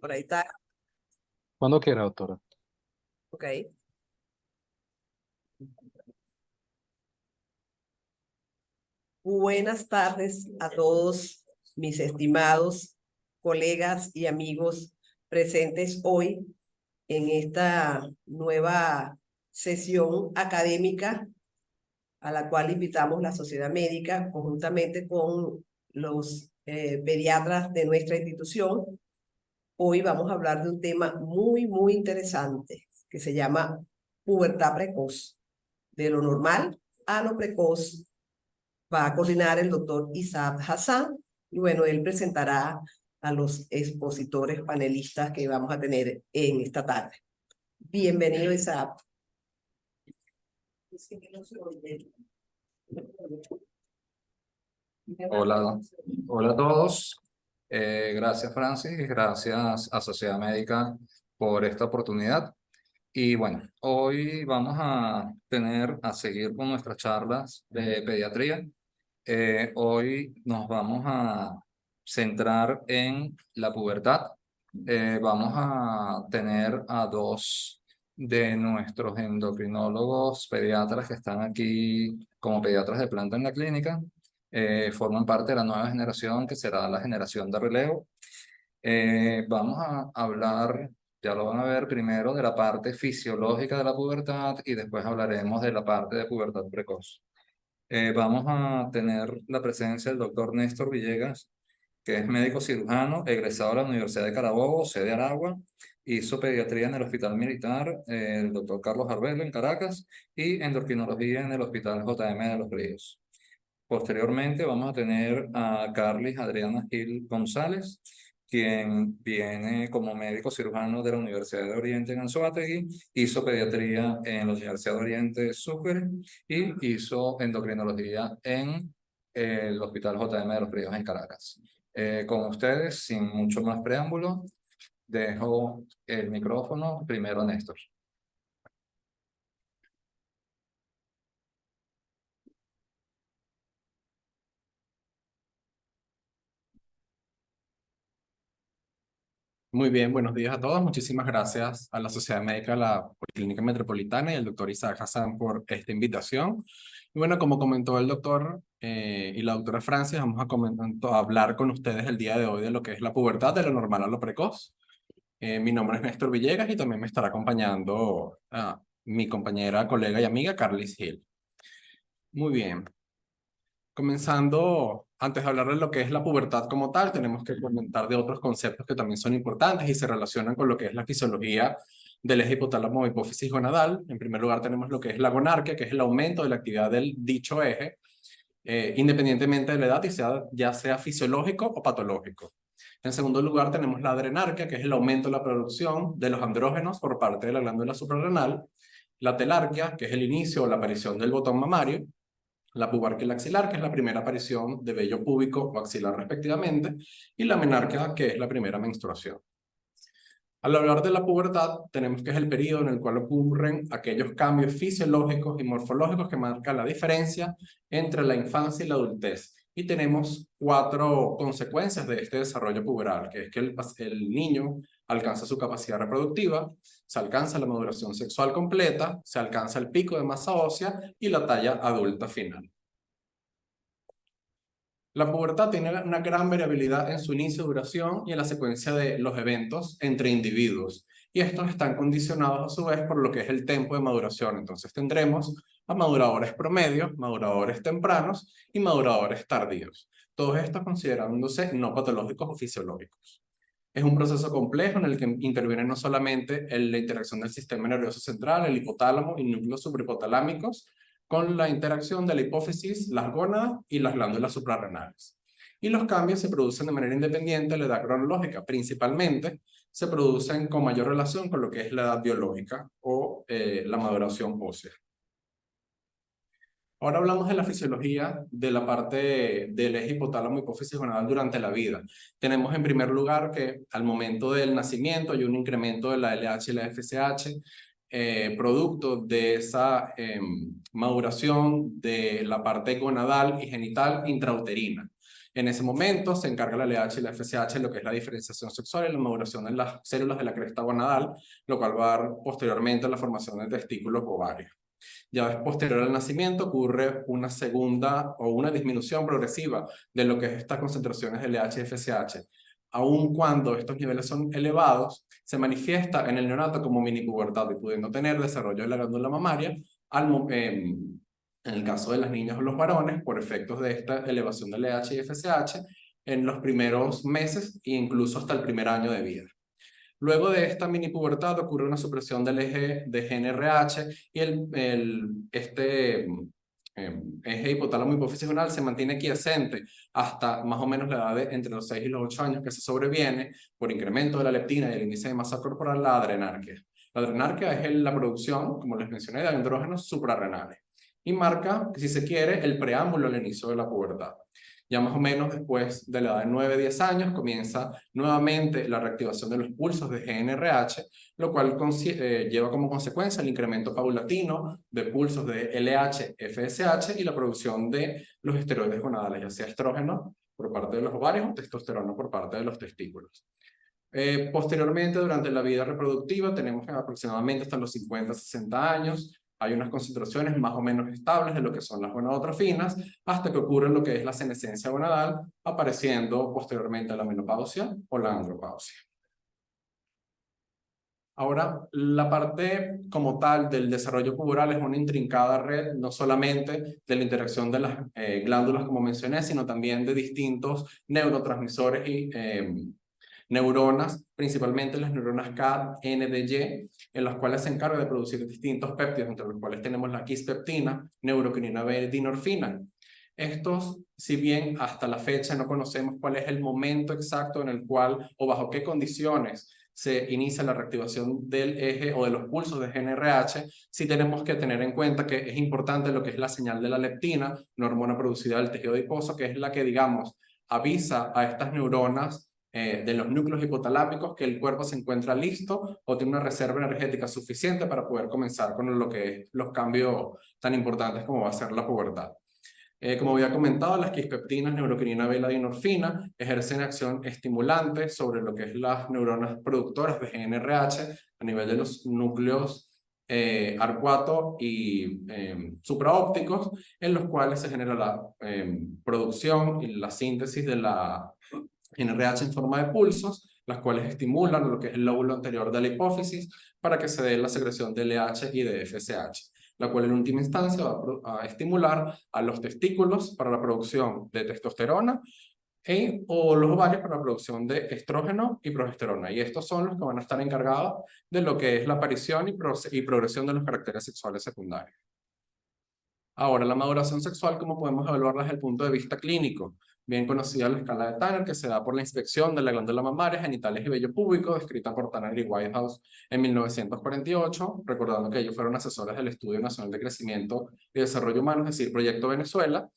Por ahí está. Cuando quiera, doctora. Ok. Buenas tardes a todos mis estimados colegas y amigos presentes hoy en esta nueva sesión académica a la cual invitamos la Sociedad Médica conjuntamente con los pediatras de nuestra institución. Hoy vamos a hablar de un tema muy interesante que se llama pubertad precoz. De lo normal a lo precoz va a coordinar el doctor Isaac Hassan y bueno, él presentará a los expositores panelistas que vamos a tener en esta tarde. Bienvenido, Isaac. Hola, hola a todos. Gracias, Francis, gracias a Sociedad Médica por esta oportunidad. Y bueno, hoy vamos a seguir con nuestras charlas de pediatría. Hoy nos vamos a centrar en la pubertad. Vamos a tener a dos de nuestros endocrinólogos pediatras que están aquí como pediatras de planta en la clínica. Forman parte de la nueva generación que será la generación de relevo. Vamos a hablar, ya lo van a ver, primero de la parte fisiológica de la pubertad y después hablaremos de la parte de pubertad precoz. Vamos a tener la presencia del doctor Néstor Villegas, que es médico cirujano, egresado de la Universidad de Carabobo, sede Aragua, hizo pediatría en el Hospital Militar, el doctor Carlos Arbelo en Caracas, y endocrinología en el Hospital JM de Los Ríos. Posteriormente vamos a tener a Carlis Adriana Gil González, quien viene como médico cirujano de la Universidad de Oriente en Anzoátegui, hizo pediatría en la Universidad de Oriente Sucre y hizo endocrinología en el Hospital JM de Los Ríos en Caracas. Con ustedes, sin mucho más preámbulo, dejo el micrófono primero a Néstor. Muy bien, buenos días a todos. Muchísimas gracias a la Sociedad Médica de la Policlínica Metropolitana y al doctor Isaac Hassan por esta invitación. Y bueno, como comentó el doctor y la doctora Francis, vamos a hablar con ustedes el día de hoy de lo que es la pubertad, de lo normal a lo precoz. Mi nombre es Néstor Villegas y también me estará acompañando mi compañera, colega y amiga Carlis Gil. Muy bien. Comenzando, antes de hablar de lo que es la pubertad como tal, tenemos que comentar de otros conceptos que también son importantes y se relacionan con lo que es la fisiología del eje hipotálamo hipófisis gonadal. En primer lugar tenemos lo que es la gonarquia, que es el aumento de la actividad del dicho eje, independientemente de la edad y ya sea fisiológico o patológico. En segundo lugar tenemos la adrenarquia, que es el aumento de la producción de los andrógenos por parte de la glándula suprarrenal. La telarquia, que es el inicio o la aparición del botón mamario. La pubarquia y la axilar, que es la primera aparición de vello púbico o axilar respectivamente, y la menarquia, que es la primera menstruación. Al hablar de la pubertad, tenemos que es el periodo en el cual ocurren aquellos cambios fisiológicos y morfológicos que marcan la diferencia entre la infancia y la adultez. Y tenemos 4 consecuencias de este desarrollo puberal, que es que el niño alcanza su capacidad reproductiva, se alcanza la maduración sexual completa, se alcanza el pico de masa ósea y la talla adulta final. La pubertad tiene una gran variabilidad en su inicio, duración y en la secuencia de los eventos entre individuos. Y estos están condicionados a su vez por lo que es el tiempo de maduración. Entonces tendremos a maduradores promedios, maduradores tempranos y maduradores tardíos. Todos estos considerándose no patológicos o fisiológicos. Es un proceso complejo en el que interviene no solamente la interacción del sistema nervioso central, el hipotálamo y núcleos suprahipotalámicos, con la interacción de la hipófisis, las gónadas y las glándulas suprarrenales. Y los cambios se producen de manera independiente a la edad cronológica. Principalmente se producen con mayor relación con lo que es la edad biológica o la maduración ósea. Ahora hablamos de la fisiología de la parte del eje hipotálamo hipófisis gonadal durante la vida. Tenemos en primer lugar que al momento del nacimiento hay un incremento de la LH y la FSH, producto de esa maduración de la parte gonadal y genital intrauterina. En ese momento se encarga la LH y la FSH de lo que es la diferenciación sexual y la maduración de las células de la cresta gonadal, lo cual va a dar posteriormente a la formación de testículos o ovarios. Ya posterior al nacimiento ocurre una segunda o una disminución progresiva de lo que es estas concentraciones de LH y FSH. Aun cuando estos niveles son elevados, se manifiesta en el neonato como mini pubertad y pudiendo tener desarrollo de la glándula mamaria en el caso de las niñas o los varones, por efectos de esta elevación de LH y FSH, en los primeros meses e incluso hasta el primer año de vida. Luego de esta mini pubertad ocurre una supresión del eje de GnRH y eje hipotálamo hipófisis gonadal se mantiene quiescente hasta más o menos la edad de entre los 6 y los 8 años, que se sobreviene por incremento de la leptina y el índice de masa corporal, la adrenarquia. La adrenarquia es la producción, como les mencioné, de andrógenos suprarrenales y marca, si se quiere, el preámbulo al inicio de la pubertad. Ya más o menos después de la edad de 9-10 años comienza nuevamente la reactivación de los pulsos de GnRH, lo cual lleva como consecuencia el incremento paulatino de pulsos de LH, FSH y la producción de los esteroides gonadales, ya sea estrógeno por parte de los ovarios o testosterona por parte de los testículos. Posteriormente, durante la vida reproductiva, tenemos aproximadamente hasta los 50-60 años, hay unas concentraciones más o menos estables de lo que son las gonadotrofinas, hasta que ocurre lo que es la senescencia gonadal, apareciendo posteriormente la menopausia o la andropausia. Ahora, la parte como tal del desarrollo puberal es una intrincada red, no solamente de la interacción de las glándulas, como mencioné, sino también de distintos neurotransmisores y neuronas, principalmente las neuronas KNDY, en las cuales se encarga de producir distintos péptidos, entre los cuales tenemos la quispeptina, neuroquinina B, dinorfina. Estos, si bien hasta la fecha no conocemos cuál es el momento exacto en el cual o bajo qué condiciones se inicia la reactivación del eje o de los pulsos de GnRH, sí tenemos que tener en cuenta que es importante lo que es la señal de la leptina, una hormona producida del tejido adiposo, que es la que, digamos, avisa a estas neuronas de los núcleos hipotalámicos que el cuerpo se encuentra listo o tiene una reserva energética suficiente para poder comenzar con lo que es los cambios tan importantes como va a ser la pubertad. Como había comentado, las quispeptinas, neuroquinina B y la dinorfina ejercen acción estimulante sobre lo que es las neuronas productoras de GnRH a nivel de los núcleos arcuato y supraópticos, en los cuales se genera la producción y la síntesis de la GnRH en forma de pulsos, las cuales estimulan lo que es el lóbulo anterior de la hipófisis para que se dé la secreción de LH y de FSH, la cual en última instancia va a estimular a los testículos para la producción de testosterona o los ovarios para la producción de estrógeno y progesterona. Y estos son los que van a estar encargados de lo que es la aparición y progresión de los caracteres sexuales secundarios. Ahora, la maduración sexual, ¿cómo podemos evaluarla desde el punto de vista clínico? Bien conocida la escala de Tanner, que se da por la inspección de la glándula mamaria, genitales y vello púbico, descrita por Tanner y Whitehouse en 1948, recordando que ellos fueron asesores del Estudio Nacional de Crecimiento y Desarrollo Humano, es decir, Proyecto Venezuela,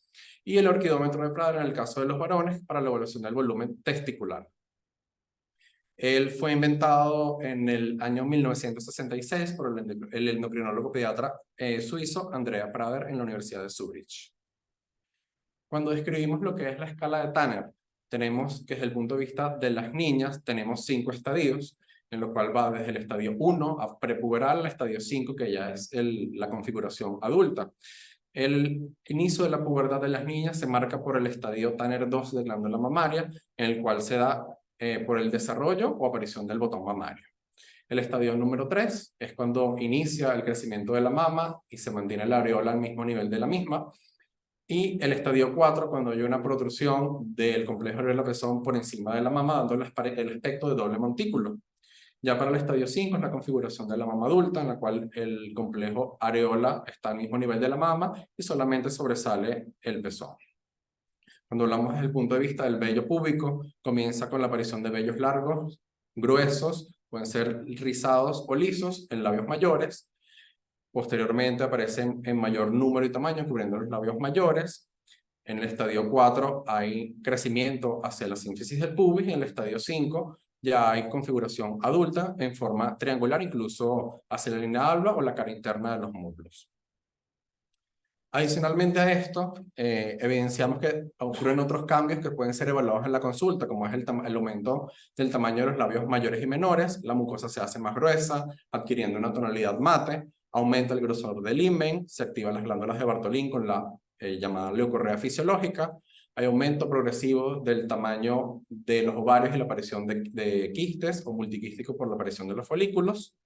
y el orquidómetro de Prader en el caso de los varones para la evaluación del volumen testicular. Él fue inventado en el año 1966 por el endocrinólogo pediatra suizo Andrea Prader en la Universidad de Zurich. Cuando describimos lo que es la escala de Tanner, tenemos que desde el punto de vista de las niñas, tenemos 5 estadios, en lo cual va desde el estadio 1 a prepuberal al estadio 5, que ya es la configuración adulta. El inicio de la pubertad de las niñas se marca por el estadio Tanner 2 de glándula mamaria, en el cual se da por el desarrollo o aparición del botón mamario. El estadio número 3 es cuando inicia el crecimiento de la mama y se mantiene la areola al mismo nivel de la misma. Y el estadio 4, cuando hay una protrusión del complejo areola-pezón por encima de la mama, dando el aspecto de doble montículo. Ya para el estadio 5 es la configuración de la mama adulta, en la cual el complejo areola está al mismo nivel de la mama y solamente sobresale el pezón. Cuando hablamos desde el punto de vista del vello púbico, comienza con la aparición de vellos largos, gruesos, pueden ser rizados o lisos en labios mayores. Posteriormente aparecen en mayor número y tamaño, cubriendo los labios mayores. En el estadio 4 hay crecimiento hacia la sínfisis del pubis y en el estadio 5 ya hay configuración adulta en forma triangular, incluso hacia la línea alba o la cara interna de los muslos. Adicionalmente a esto, evidenciamos que ocurren otros cambios que pueden ser evaluados en la consulta, como es el aumento del tamaño de los labios mayores y menores, la mucosa se hace más gruesa, adquiriendo una tonalidad mate, aumenta el grosor del himen, se activan las glándulas de Bartholin con la llamada leucorrea fisiológica, hay aumento progresivo del tamaño de los ovarios y la aparición de quistes o multiquísticos por la aparición de los folículos,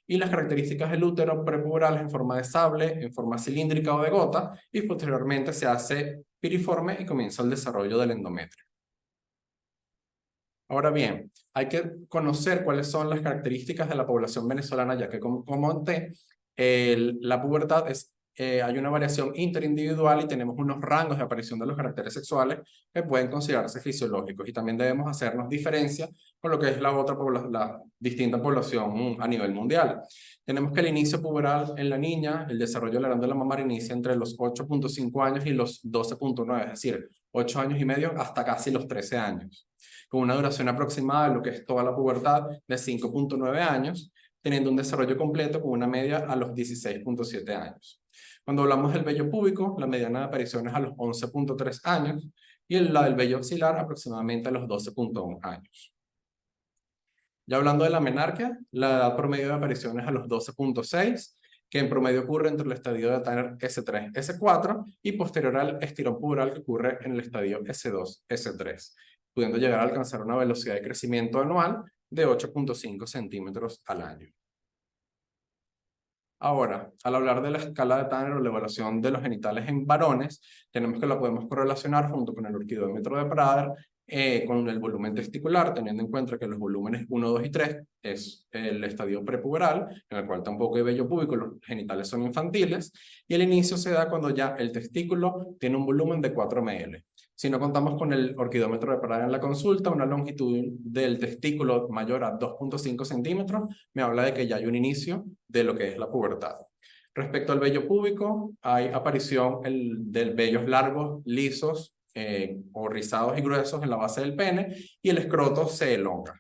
y las características del útero prepuberal en forma de sable, en forma cilíndrica o de gota, y posteriormente se hace piriforme y comienza el desarrollo del endometrio. Ahora bien, hay que conocer cuáles son las características de la población venezolana, ya que como comenté, la pubertad hay una variación interindividual y tenemos unos rangos de aparición de los caracteres sexuales que pueden considerarse fisiológicos, y también debemos hacernos diferencia con lo que es la distinta población a nivel mundial. Tenemos que el inicio puberal en la niña, el desarrollo de la glándula mamaria inicia entre los 8.5 años y los 12.9, es decir, 8 años y medio hasta casi los 13 años, con una duración aproximada de lo que es toda la pubertad de 5.9 años, teniendo un desarrollo completo con una media a los 16.7 años. Cuando hablamos del vello púbico, la mediana de aparición es a los 11.3 años y la del vello axilar aproximadamente a los 12.1 años. Ya hablando de la menarquia, la edad promedio de aparición es a los 12.6, que en promedio ocurre entre el estadio de Tanner S3, S4 y posterior al estirón puberal que ocurre en el estadio S2, S3, pudiendo llegar a alcanzar una velocidad de crecimiento anual de 8.5 centímetros al año. Ahora, al hablar de la escala de Tanner o la evaluación de los genitales en varones, tenemos que la podemos correlacionar junto con el orquidómetro de Prader con el volumen testicular, teniendo en cuenta que los volúmenes 1, 2 y 3 es el estadio prepuberal, en el cual tampoco hay vello púbico, los genitales son infantiles, y el inicio se da cuando ya el testículo tiene un volumen de 4 ml. Si no contamos con el orquidómetro de Prader en la consulta, una longitud del testículo mayor a 2.5 centímetros me habla de que ya hay un inicio de lo que es la pubertad. Respecto al vello púbico, hay aparición de vellos largos, lisos o rizados y gruesos en la base del pene, y el escroto se elonga.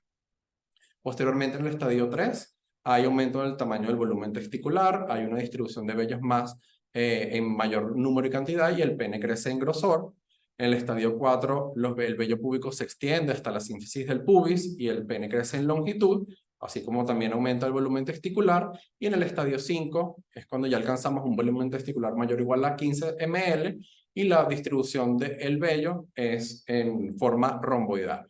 Posteriormente, en el estadio 3, hay aumento del tamaño del volumen testicular, hay una distribución de vellos más en mayor número y cantidad, y el pene crece en grosor. En el estadio 4, el vello púbico se extiende hasta la sínfisis del pubis y el pene crece en longitud, así como también aumenta el volumen testicular. Y en el estadio 5 es cuando ya alcanzamos un volumen testicular mayor o igual a 15 ml y la distribución del vello es en forma romboidal.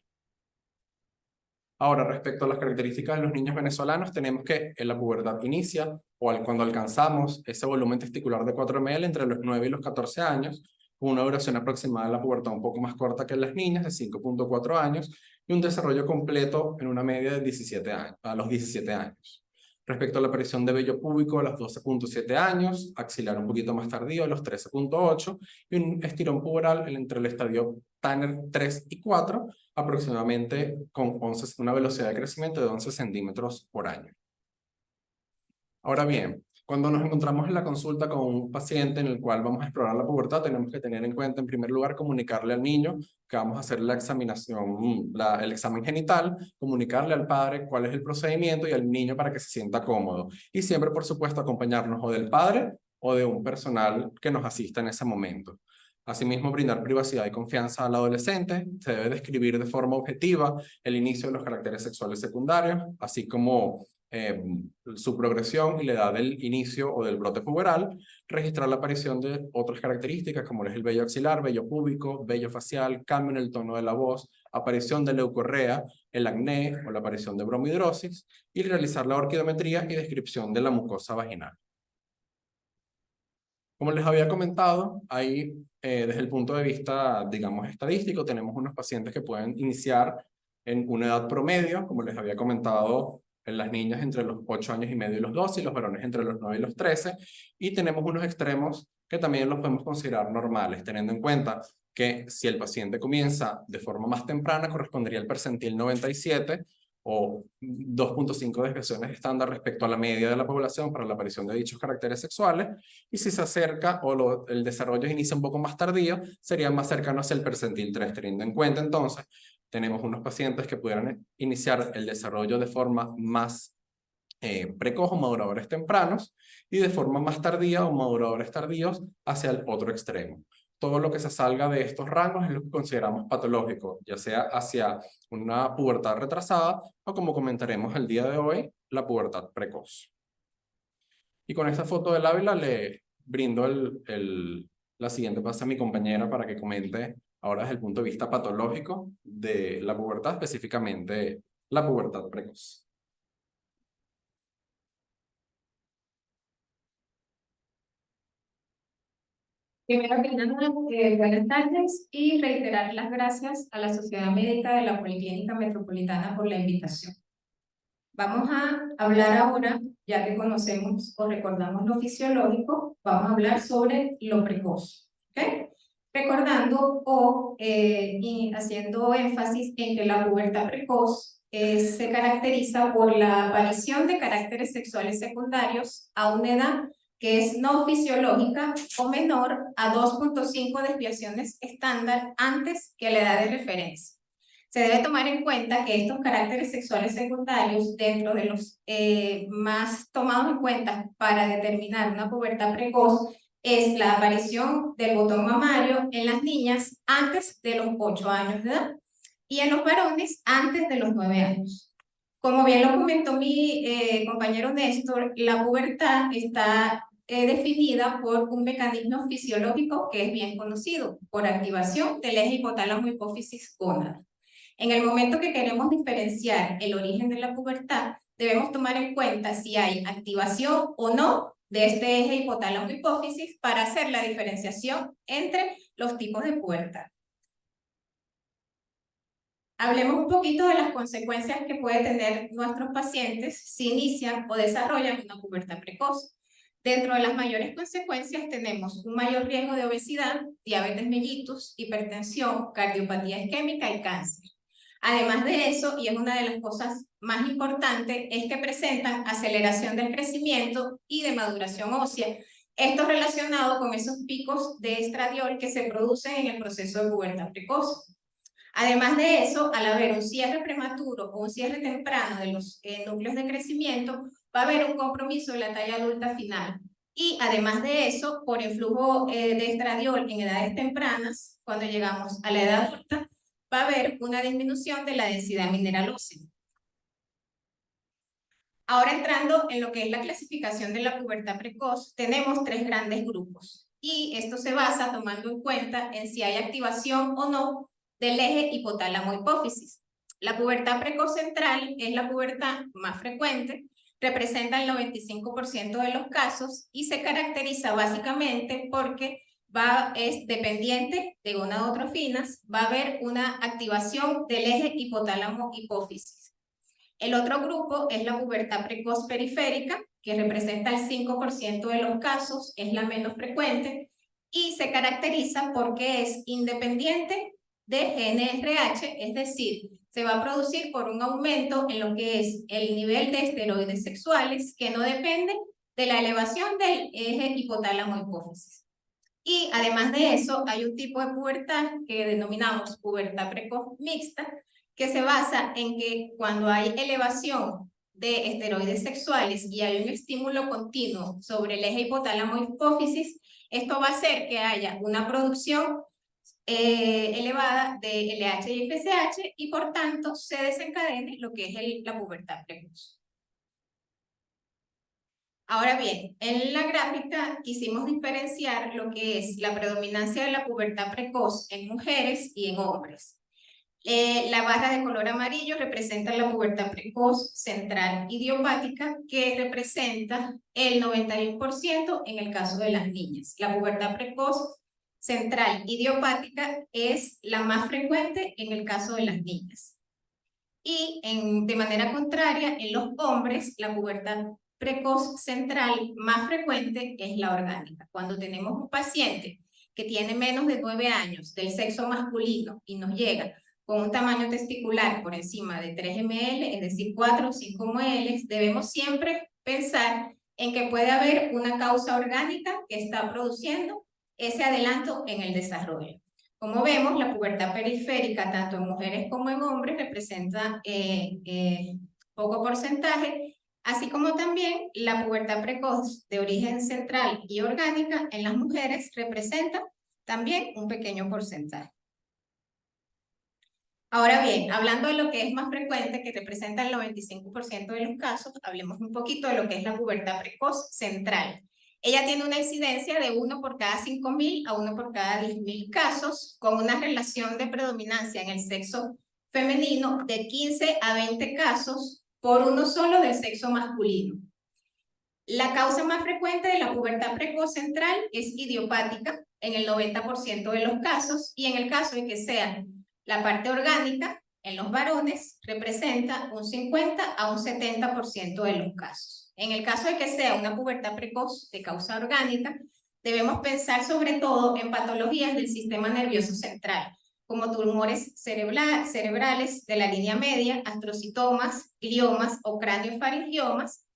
Ahora, respecto a las características de los niños venezolanos, tenemos que en la pubertad inicia o cuando alcanzamos ese volumen testicular de 4 ml entre los 9 y los 14 años, con una duración aproximada de la pubertad un poco más corta que en las niñas, de 5.4 años, y un desarrollo completo en una media de 17 años, a los 17 años. Respecto a la aparición de vello púbico a los 12.7 años, axilar un poquito más tardío a los 13.8 y un estirón puberal entre el estadio Tanner 3 y 4, aproximadamente con una velocidad de crecimiento de 11 centímetros por año. Ahora bien, cuando nos encontramos en la consulta con un paciente en el cual vamos a explorar la pubertad, tenemos que tener en cuenta, en primer lugar, comunicarle al niño que vamos a hacer la examinación, el examen genital, comunicarle al padre cuál es el procedimiento y al niño para que se sienta cómodo. Y siempre, por supuesto, acompañarnos o del padre o de un personal que nos asista en ese momento. Asimismo, brindar privacidad y confianza al adolescente. Se debe describir de forma objetiva el inicio de los caracteres sexuales secundarios, así como su progresión y la edad del inicio o del brote puberal, registrar la aparición de otras características como es el vello axilar, vello púbico, vello facial, cambio en el tono de la voz, aparición de leucorrea, el acné o la aparición de bromidrosis, y realizar la orquidometría y descripción de la mucosa vaginal. Como les había comentado, ahí desde el punto de vista, digamos, estadístico, tenemos unos pacientes que pueden iniciar en una edad promedio, como les había comentado, en las niñas entre los 8 años y medio y los 12, y los varones entre los 9 y los 13, y tenemos unos extremos que también los podemos considerar normales, teniendo en cuenta que si el paciente comienza de forma más temprana, correspondería al percentil 97, o 2.5 desviaciones estándar respecto a la media de la población para la aparición de dichos caracteres sexuales, y si se acerca o el desarrollo inicia un poco más tardío, sería más cercano hacia el percentil 3, teniendo en cuenta entonces, tenemos unos pacientes que pudieran iniciar el desarrollo de forma más precoz o maduradores tempranos, y de forma más tardía o maduradores tardíos hacia el otro extremo. Todo lo que se salga de estos rangos es lo que consideramos patológico, ya sea hacia una pubertad retrasada o, como comentaremos el día de hoy, la pubertad precoz. Y con esta foto del Ávila le brindo la siguiente pasa a mi compañera para que comente ahora desde el punto de vista patológico de la pubertad, específicamente la pubertad precoz. Primero que nada, buenas tardes y reiterar las gracias a la Sociedad Médica de la Policlínica Metropolitana por la invitación. Vamos a hablar ahora, ya que conocemos o recordamos lo fisiológico, vamos a hablar sobre lo precoz, ¿ok? Recordando y haciendo énfasis en que la pubertad precoz se caracteriza por la aparición de caracteres sexuales secundarios a una edad que es no fisiológica o menor a 2.5 desviaciones estándar antes que la edad de referencia. Se debe tomar en cuenta que estos caracteres sexuales secundarios, dentro de los más tomados en cuenta para determinar una pubertad precoz, es la aparición del botón mamario en las niñas antes de los 8 años de edad y en los varones antes de los 9 años. Como bien lo comentó mi compañero Néstor, la pubertad está definida por un mecanismo fisiológico que es bien conocido, por activación del eje hipotálamo hipófisis gónada. En el momento que queremos diferenciar el origen de la pubertad, debemos tomar en cuenta si hay activación o no de este eje hipotálamo hipófisis para hacer la diferenciación entre los tipos de pubertad. Hablemos un poquito de las consecuencias que pueden tener nuestros pacientes si inician o desarrollan una pubertad precoz. Dentro de las mayores consecuencias tenemos un mayor riesgo de obesidad, diabetes mellitus, hipertensión, cardiopatía isquémica y cáncer. Además de eso, y es una de las cosas más importantes, es que presentan aceleración del crecimiento y de maduración ósea. Esto relacionado con esos picos de estradiol que se producen en el proceso de pubertad precoz. Además de eso, al haber un cierre prematuro o un cierre temprano de los núcleos de crecimiento, va a haber un compromiso de la talla adulta final. Y además de eso, por influjo de estradiol en edades tempranas, cuando llegamos a la edad adulta, va a haber una disminución de la densidad mineral ósea. Ahora entrando en lo que es la clasificación de la pubertad precoz, tenemos 3 grandes grupos. Y esto se basa tomando en cuenta en si hay activación o no del eje hipotálamo-hipófisis. La pubertad precoz central es la pubertad más frecuente, representa el 95% de los casos y se caracteriza básicamente porque es dependiente de gonadotrofinas, va a haber una activación del eje hipotálamo-hipófisis. El otro grupo es la pubertad precoz periférica, que representa el 5% de los casos, es la menos frecuente y se caracteriza porque es independiente de GNRH, es decir, se va a producir por un aumento en lo que es el nivel de esteroides sexuales que no depende de la elevación del eje hipotálamo-hipófisis. Y además de eso, hay un tipo de pubertad que denominamos pubertad precoz mixta, que se basa en que cuando hay elevación de esteroides sexuales y hay un estímulo continuo sobre el eje hipotálamo-hipófisis, esto va a hacer que haya una producción elevada de LH y FSH y por tanto se desencadene lo que es la pubertad precoz. Ahora bien, en la gráfica quisimos diferenciar lo que es la predominancia de la pubertad precoz en mujeres y en hombres. La barra de color amarillo representa la pubertad precoz central idiopática, que representa el 91% en el caso de las niñas. La pubertad precoz central idiopática es la más frecuente en el caso de las niñas. Y de manera contraria, en los hombres, la pubertad precoz central más frecuente es la orgánica. Cuando tenemos un paciente que tiene menos de 9 años del sexo masculino y nos llega con un tamaño testicular por encima de 3 ml, es decir, 4 o 5 ml, debemos siempre pensar en que puede haber una causa orgánica que está produciendo ese adelanto en el desarrollo. Como vemos, la pubertad periférica, tanto en mujeres como en hombres, representa poco porcentaje, así como también la pubertad precoz de origen central y orgánica en las mujeres representa también un pequeño porcentaje. Ahora bien, hablando de lo que es más frecuente, que representa el 95% de los casos, hablemos un poquito de lo que es la pubertad precoz central. Ella tiene una incidencia de 1 por cada 5.000 a 1 por cada 10.000 casos, con una relación de predominancia en el sexo femenino de 15 a 20 casos por uno solo del sexo masculino. La causa más frecuente de la pubertad precoz central es idiopática en el 90% de los casos, y en el caso de que sea la parte orgánica en los varones representa un 50 a un 70% de los casos. En el caso de que sea una pubertad precoz de causa orgánica, debemos pensar sobre todo en patologías del sistema nervioso central, como tumores cerebrales de la línea media, astrocitomas, gliomas o craniofaringiomas,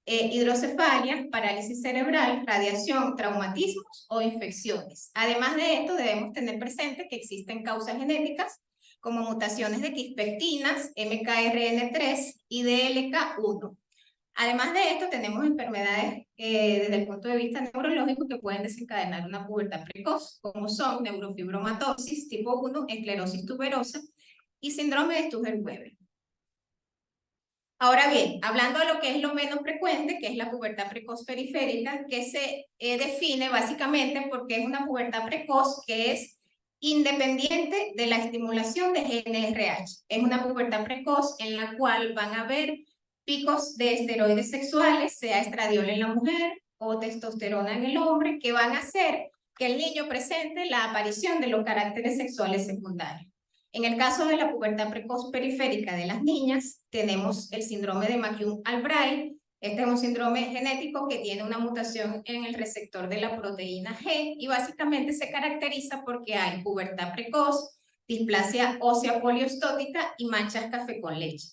hidrocefalia, parálisis cerebral, radiación, traumatismos o infecciones. Además de esto, debemos tener presente que existen causas genéticas como mutaciones de quispectinas, MKRN3 y DLK1. Además de esto, tenemos enfermedades desde el punto de vista neurológico que pueden desencadenar una pubertad precoz, como son neurofibromatosis tipo 1, esclerosis tuberosa y síndrome de Sturge-Weber. Ahora bien, hablando de lo que es lo menos frecuente, que es la pubertad precoz periférica, que se define básicamente porque es una pubertad precoz que es independiente de la estimulación de GnRH. Es una pubertad precoz en la cual van a haber picos de esteroides sexuales, sea estradiol en la mujer o testosterona en el hombre, que van a hacer que el niño presente la aparición de los caracteres sexuales secundarios. En el caso de la pubertad precoz periférica de las niñas, tenemos el síndrome de McCune-Albright. Este es un síndrome genético que tiene una mutación en el receptor de la proteína G y básicamente se caracteriza porque hay pubertad precoz, displasia ósea poliostótica y manchas café con leche.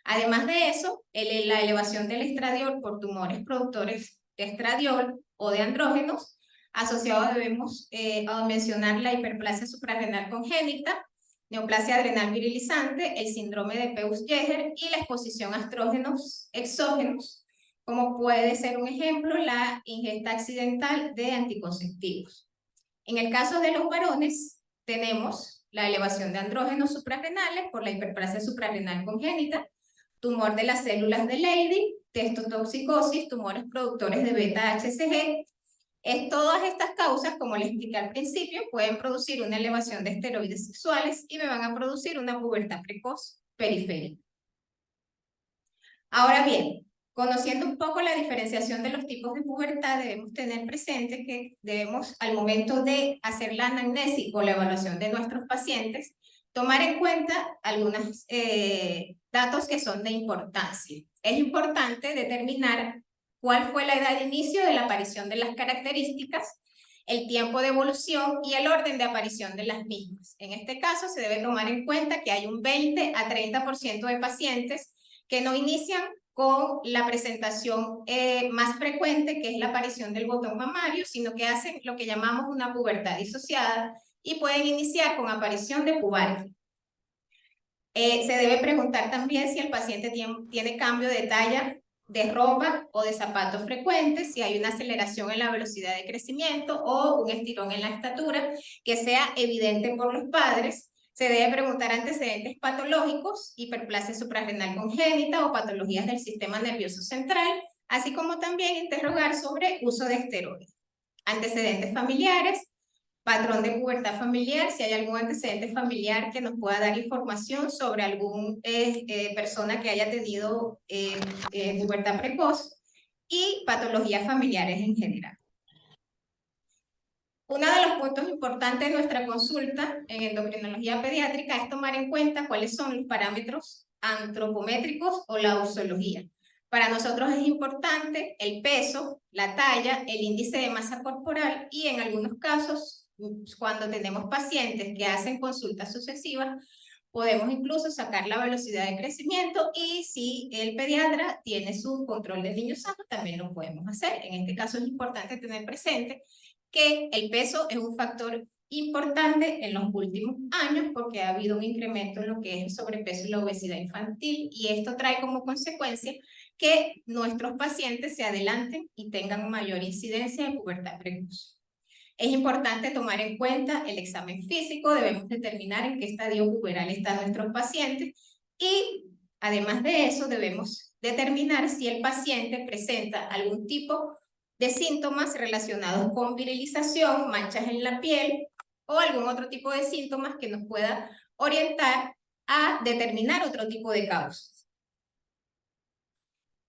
Además de eso, la elevación del estradiol por tumores productores de estradiol o de andrógenos, asociados debemos mencionar la hiperplasia suprarrenal congénita, neoplasia adrenal virilizante, el síndrome de Peutz-Jeghers y la exposición a estrógenos exógenos, como puede ser un ejemplo la ingesta accidental de anticonceptivos. En el caso de los varones, tenemos la elevación de andrógenos suprarrenales por la hiperplasia suprarrenal congénita, tumor de las células de Leydig, testotoxicosis, tumores productores de beta-HCG. Todas estas causas, como les expliqué al principio, pueden producir una elevación de esteroides sexuales y me van a producir una pubertad precoz periférica. Ahora bien, conociendo un poco la diferenciación de los tipos de pubertad, debemos tener presente que debemos, al momento de hacer la anamnesis o la evaluación de nuestros pacientes, tomar en cuenta algunos datos que son de importancia. Es importante determinar cuál fue la edad de inicio de la aparición de las características, el tiempo de evolución y el orden de aparición de las mismas. En este caso se debe tomar en cuenta que hay un 20 a 30% de pacientes que no inician con la presentación más frecuente, que es la aparición del botón mamario, sino que hacen lo que llamamos una pubertad disociada y pueden iniciar con aparición de pubarquia. Se debe preguntar también si el paciente tiene cambio de talla de ropa o de zapatos frecuentes, si hay una aceleración en la velocidad de crecimiento o un estirón en la estatura que sea evidente por los padres. Se debe preguntar antecedentes patológicos, hiperplasia suprarrenal congénita o patologías del sistema nervioso central, así como también interrogar sobre uso de esteroides. Antecedentes familiares, patrón de pubertad familiar, si hay algún antecedente familiar que nos pueda dar información sobre alguna persona que haya tenido pubertad precoz, y patologías familiares en general. Uno de los puntos importantes de nuestra consulta en endocrinología pediátrica es tomar en cuenta cuáles son los parámetros antropométricos o la usología. Para nosotros es importante el peso, la talla, el índice de masa corporal y en algunos casos, cuando tenemos pacientes que hacen consultas sucesivas, podemos incluso sacar la velocidad de crecimiento y si el pediatra tiene su control de niño sano, también lo podemos hacer. En este caso es importante tener presente que el peso es un factor importante en los últimos años porque ha habido un incremento en lo que es el sobrepeso y la obesidad infantil, y esto trae como consecuencia que nuestros pacientes se adelanten y tengan mayor incidencia de pubertad precoz. Es importante tomar en cuenta el examen físico, debemos determinar en qué estadio puberal están nuestros pacientes y además de eso debemos determinar si el paciente presenta algún tipo de síntomas relacionados con virilización, manchas en la piel o algún otro tipo de síntomas que nos pueda orientar a determinar otro tipo de causas.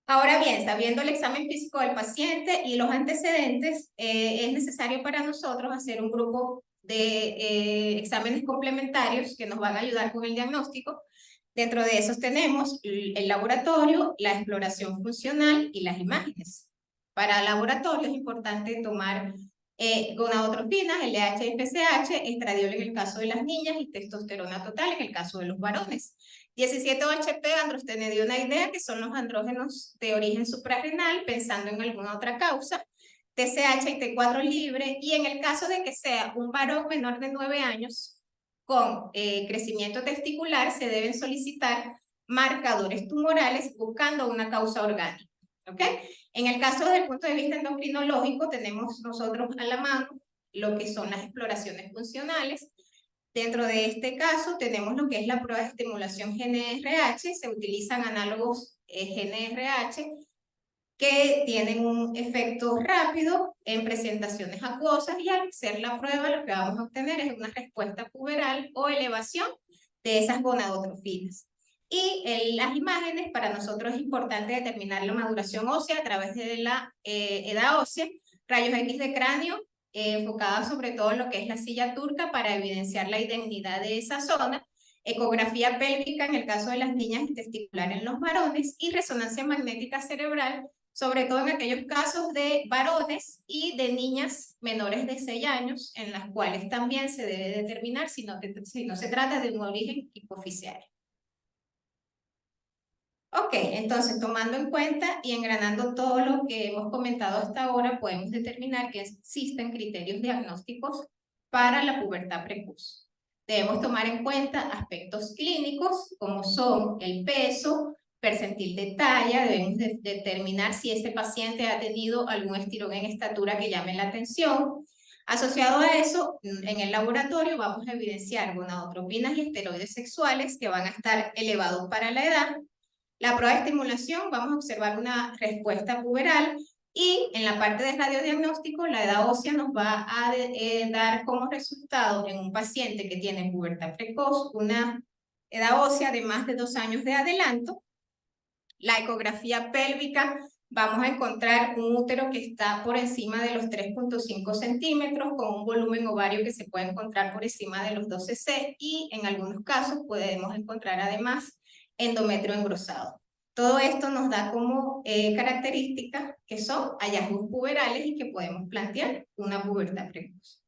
Ahora bien, sabiendo el examen físico del paciente y los antecedentes, es necesario para nosotros hacer un grupo de exámenes complementarios que nos van a ayudar con el diagnóstico. Dentro de esos tenemos el laboratorio, la exploración funcional y las imágenes. Para el laboratorio es importante tomar gonadotropinas, LH y FSH, estradiol en el caso de las niñas y testosterona total en el caso de los varones. 17-OHP, androstenediona idea, que son los andrógenos de origen suprarrenal, pensando en alguna otra causa, TSH y T4 libre, y en el caso de que sea un varón menor de 9 años con crecimiento testicular, se deben solicitar marcadores tumorales buscando una causa orgánica. ¿Ok? En el caso desde el punto de vista endocrinológico, tenemos nosotros a la mano lo que son las exploraciones funcionales. Dentro de este caso tenemos lo que es la prueba de estimulación GNRH, se utilizan análogos GNRH que tienen un efecto rápido en presentaciones acuosas, y al hacer la prueba lo que vamos a obtener es una respuesta puberal o elevación de esas gonadotrofinas. Y en las imágenes, para nosotros es importante determinar la maduración ósea a través de la edad ósea, rayos X de cráneo, enfocada sobre todo en lo que es la silla turca para evidenciar la identidad de esa zona, ecografía pélvica en el caso de las niñas y testicular en los varones, y resonancia magnética cerebral, sobre todo en aquellos casos de varones y de niñas menores de 6 años, en las cuales también se debe determinar si no se trata de un origen hipoficiario. Ok, entonces tomando en cuenta y engranando todo lo que hemos comentado hasta ahora, podemos determinar que existen criterios diagnósticos para la pubertad precoz. Debemos tomar en cuenta aspectos clínicos como son el peso, percentil de talla, debemos determinar si este paciente ha tenido algún estirón en estatura que llame la atención. Asociado a eso, en el laboratorio vamos a evidenciar gonadotropinas y esteroides sexuales que van a estar elevados para la edad. La prueba de estimulación, vamos a observar una respuesta puberal, y en la parte de radiodiagnóstico, la edad ósea nos va a dar como resultado en un paciente que tiene pubertad precoz una edad ósea de más de 2 años de adelanto. La ecografía pélvica, vamos a encontrar un útero que está por encima de los 3.5 centímetros, con un volumen ovario que se puede encontrar por encima de los 12 C, y en algunos casos podemos encontrar además endometrio engrosado. Todo esto nos da como características que son hallazgos puberales y que podemos plantear una pubertad precoz.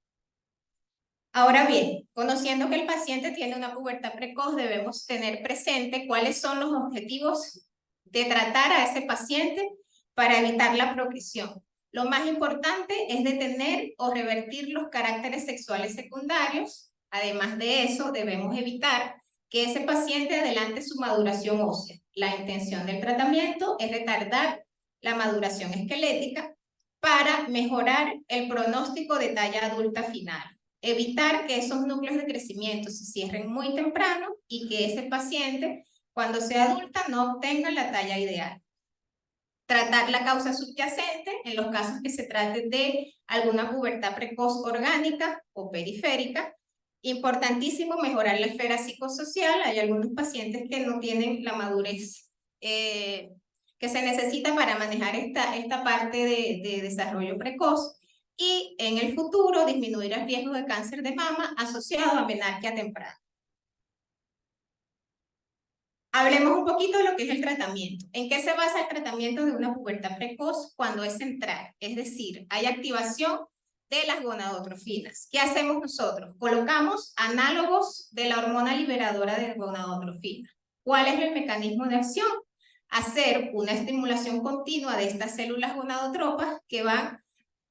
Ahora bien, conociendo que el paciente tiene una pubertad precoz, debemos tener presente cuáles son los objetivos de tratar a ese paciente para evitar la progresión. Lo más importante es detener o revertir los caracteres sexuales secundarios. Además de eso, debemos evitar que ese paciente adelante su maduración ósea. La intención del tratamiento es retardar la maduración esquelética para mejorar el pronóstico de talla adulta final. Evitar que esos núcleos de crecimiento se cierren muy temprano y que ese paciente, cuando sea adulta, no obtenga la talla ideal. Tratar la causa subyacente en los casos que se trate de alguna pubertad precoz orgánica o periférica. Importantísimo mejorar la esfera psicosocial. Hay algunos pacientes que no tienen la madurez que se necesita para manejar esta parte de desarrollo precoz. Y en el futuro disminuir el riesgo de cáncer de mama asociado a menarquia temprana. Hablemos un poquito de lo que es el tratamiento. ¿En qué se basa el tratamiento de una pubertad precoz cuando es central? Es decir, hay activación de las gonadotrofinas. ¿Qué hacemos nosotros? Colocamos análogos de la hormona liberadora de gonadotrofina. ¿Cuál es el mecanismo de acción? Hacer una estimulación continua de estas células gonadotropas que van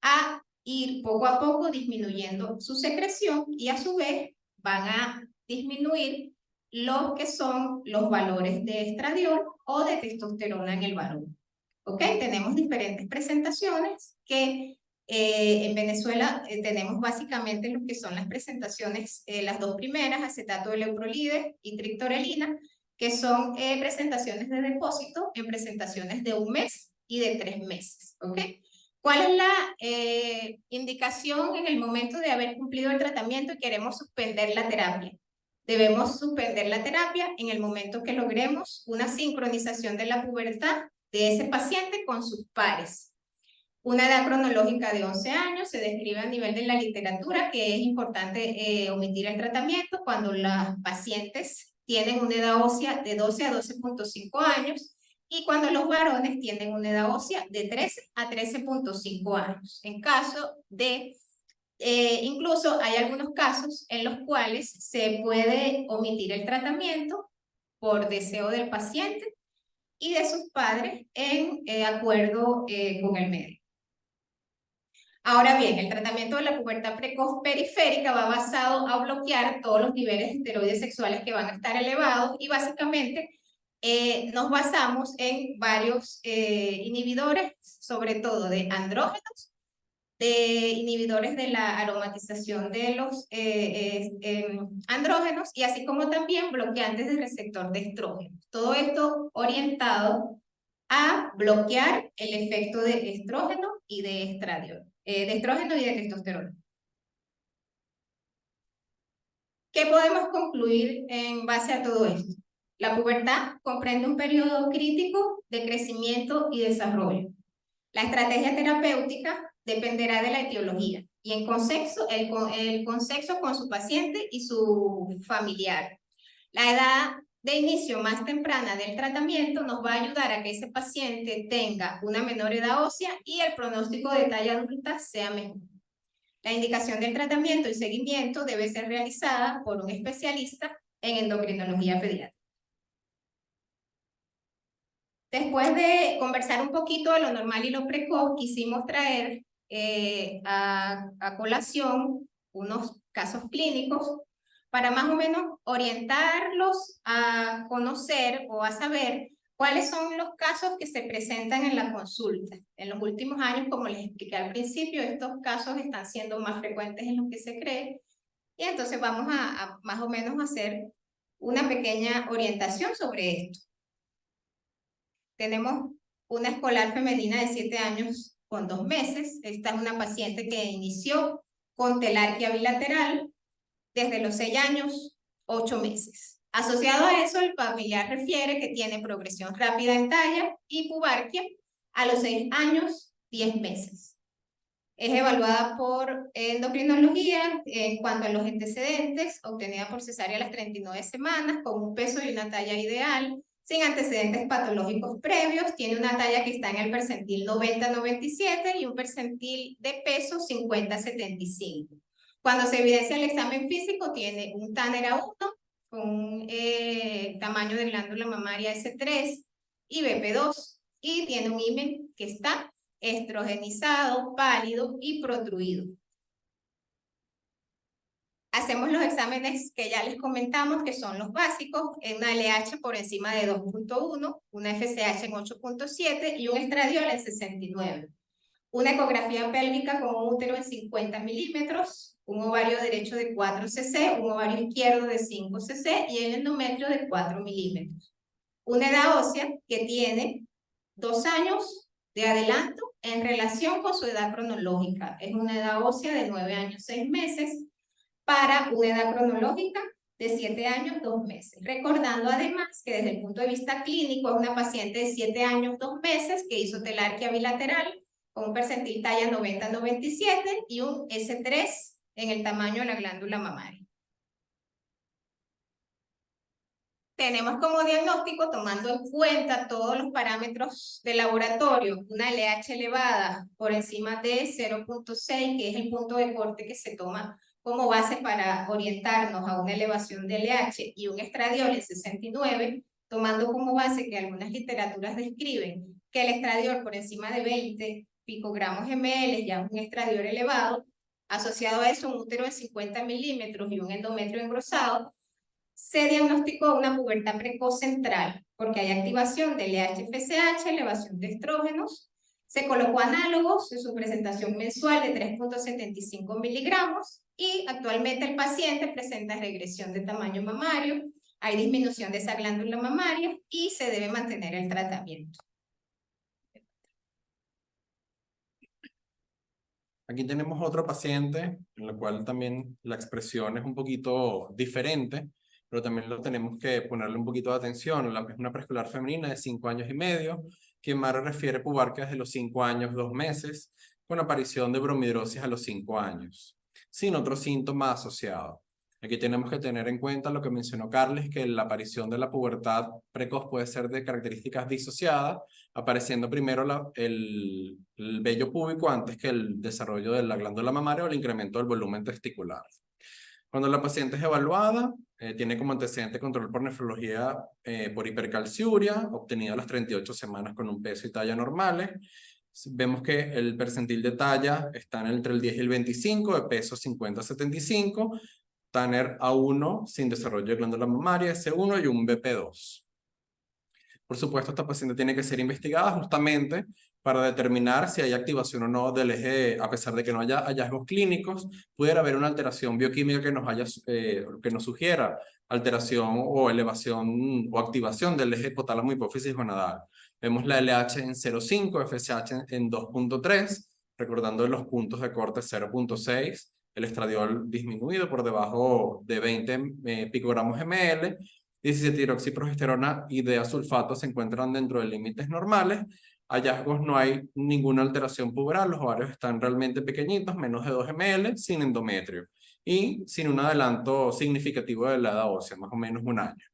a ir poco a poco disminuyendo su secreción y a su vez van a disminuir lo que son los valores de estradiol o de testosterona en el varón. ¿Ok? Tenemos diferentes presentaciones que en Venezuela tenemos básicamente lo que son las presentaciones, las dos primeras, acetato de leuprolide y trictorelina, que son presentaciones de depósito en presentaciones de 1 mes y de 3 meses. ¿Ok? ¿Cuál es la indicación en el momento de haber cumplido el tratamiento y queremos suspender la terapia? Debemos suspender la terapia en el momento que logremos una sincronización de la pubertad de ese paciente con sus pares. Una edad cronológica de 11 años se describe a nivel de la literatura que es importante omitir el tratamiento cuando las pacientes tienen una edad ósea de 12 a 12.5 años y cuando los varones tienen una edad ósea de 13 a 13.5 años. En caso de, incluso hay algunos casos en los cuales se puede omitir el tratamiento por deseo del paciente y de sus padres en acuerdo con el médico. Ahora bien, el tratamiento de la pubertad precoz periférica va basado a bloquear todos los niveles de esteroides sexuales que van a estar elevados y básicamente nos basamos en varios inhibidores, sobre todo de andrógenos, de inhibidores de la aromatización de los andrógenos y así como también bloqueantes del receptor de estrógeno. Todo esto orientado a bloquear el efecto de estrógeno y de estradiol, de estrógeno y de testosterona. ¿Qué podemos concluir en base a todo esto? La pubertad comprende un periodo crítico de crecimiento y desarrollo. La estrategia terapéutica dependerá de la etiología y en consenso, el consenso con su paciente y su familiar. La edad de inicio más temprana del tratamiento nos va a ayudar a que ese paciente tenga una menor edad ósea y el pronóstico de talla adulta sea mejor. La indicación del tratamiento y seguimiento debe ser realizada por un especialista en endocrinología pediátrica. Después de conversar un poquito de lo normal y lo precoz, quisimos traer a colación unos casos clínicos para más o menos orientarlos a conocer o a saber cuáles son los casos que se presentan en la consulta. En los últimos años, como les expliqué al principio, estos casos están siendo más frecuentes en lo que se cree y entonces vamos a más o menos hacer una pequeña orientación sobre esto. Tenemos una escolar femenina de 7 años con 2 meses. Esta es una paciente que inició con telarquía bilateral desde los 6 años, 8 meses. Asociado a eso, el familiar refiere que tiene progresión rápida en talla y pubarquia a los 6 años, 10 meses. Es evaluada por endocrinología en cuanto a los antecedentes, obtenida por cesárea a las 39 semanas, con un peso y una talla ideal, sin antecedentes patológicos previos, tiene una talla que está en el percentil 90-97 y un percentil de peso 50-75. Cuando se evidencia el examen físico, tiene un Tanner A1 con un tamaño de glándula mamaria S3 y BP2, y tiene un himen que está estrogenizado, pálido y protruido. Hacemos los exámenes que ya les comentamos, que son los básicos, una LH por encima de 2.1, una FSH en 8.7 y un estradiol en 69. Una ecografía pélvica con un útero en 50 milímetros, un ovario derecho de 4 cc, un ovario izquierdo de 5 cc y el endometrio de 4 milímetros. Una edad ósea que tiene 2 años de adelanto en relación con su edad cronológica. Es una edad ósea de 9 años, 6 meses para una edad cronológica de 7 años, 2 meses. Recordando además que desde el punto de vista clínico es una paciente de 7 años, 2 meses que hizo telarquía bilateral con un percentil talla 90-97 y un S3 en el tamaño de la glándula mamaria. Tenemos como diagnóstico, tomando en cuenta todos los parámetros de laboratorio, una LH elevada por encima de 0.6, que es el punto de corte que se toma como base para orientarnos a una elevación de LH, y un estradiol en 69, tomando como base que algunas literaturas describen que el estradiol por encima de 20 picogramos ml, ya un estradiol elevado, asociado a eso un útero de 50 milímetros y un endometrio engrosado, se diagnosticó una pubertad precoz central, porque hay activación del LH-FSH, elevación de estrógenos. Se colocó análogos en su presentación mensual de 3.75 miligramos y actualmente el paciente presenta regresión de tamaño mamario, hay disminución de esa glándula mamaria y se debe mantener el tratamiento. Aquí tenemos otro paciente, en el cual también la expresión es un poquito diferente, pero también lo tenemos que ponerle un poquito de atención. Es una preescolar femenina de 5 años y medio, quien Mara refiere pubarquia desde los 5 años, 2 meses, con aparición de bromidrosis a los 5 años, sin otro síntoma asociado. Aquí tenemos que tener en cuenta lo que mencionó Carles, que la aparición de la pubertad precoz puede ser de características disociadas, apareciendo primero el vello púbico antes que el desarrollo de la glándula mamaria o el incremento del volumen testicular. Cuando la paciente es evaluada, tiene como antecedente control por nefrología por hipercalciuria, obtenida a las 38 semanas con un peso y talla normales. Vemos que el percentil de talla está entre el 10 y el 25, de peso 50-75, Tanner A1 sin desarrollo de glándula mamaria, S1 y un BP2. Por supuesto, esta paciente tiene que ser investigada justamente para determinar si hay activación o no del eje, a pesar de que no haya hallazgos clínicos, pudiera haber una alteración bioquímica que nos sugiera alteración o elevación o activación del eje hipotálamo hipófisis gonadal. Vemos la LH en 0.5, FSH en 2.3, recordando los puntos de corte 0.6, el estradiol disminuido por debajo de 20 picogramos ml, 17-hidroxiprogesterona y sulfato se encuentran dentro de límites normales. Hallazgos, no hay ninguna alteración puberal, los ovarios están realmente pequeñitos, menos de 2 ml, sin endometrio y sin un adelanto significativo de la edad ósea, más o menos 1 año.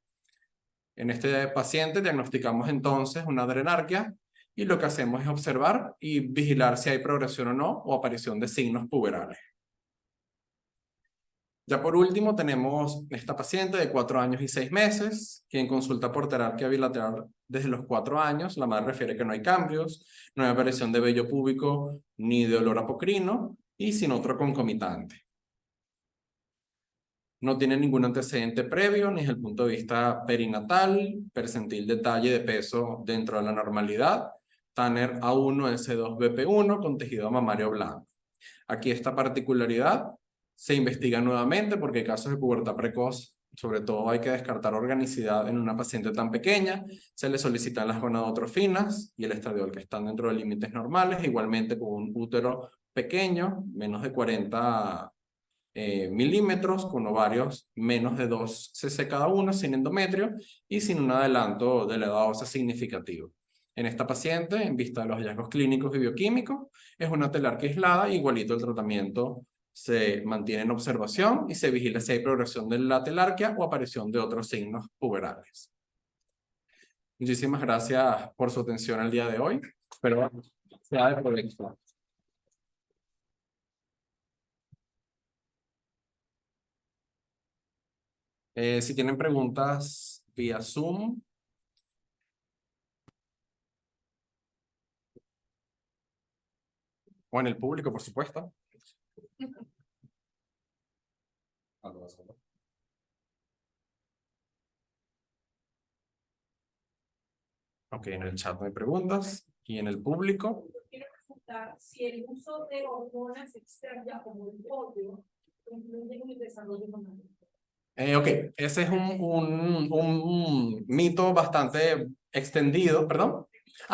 En este paciente diagnosticamos entonces una adrenarquia y lo que hacemos es observar y vigilar si hay progresión o no o aparición de signos puberales. Ya por último tenemos esta paciente de 4 años y 6 meses, quien consulta por terapia bilateral desde los 4 años. La madre refiere que no hay cambios, no hay aparición de vello púbico ni de olor apocrino y sin otro concomitante. No tiene ningún antecedente previo, ni desde el punto de vista perinatal, percentil de talla y de peso dentro de la normalidad. Tanner A1, S2, BP1 con tejido mamario blanco. Aquí esta particularidad se investiga nuevamente porque en casos de pubertad precoz, sobre todo hay que descartar organicidad en una paciente tan pequeña. Se le solicitan las gonadotrofinas y el estradiol que están dentro de límites normales, igualmente con un útero pequeño, menos de 40 milímetros, con ovarios menos de 2 cc cada uno, sin endometrio y sin un adelanto de la edad ósea significativo. En esta paciente, en vista de los hallazgos clínicos y bioquímicos, es una telarquía aislada, igualito el tratamiento se mantiene en observación y se vigila si hay progresión de la telarquia o aparición de otros signos puberales. Muchísimas gracias por su atención el día de hoy. Espero sea de provecho. Si tienen preguntas vía Zoom. O en el público, por supuesto. Ok, en el chat no hay preguntas. Y en el público. Quiero preguntar si el uso de hormonas externas como el polio influye en el desarrollo hormonal. Ok, ese es un mito bastante extendido, perdón.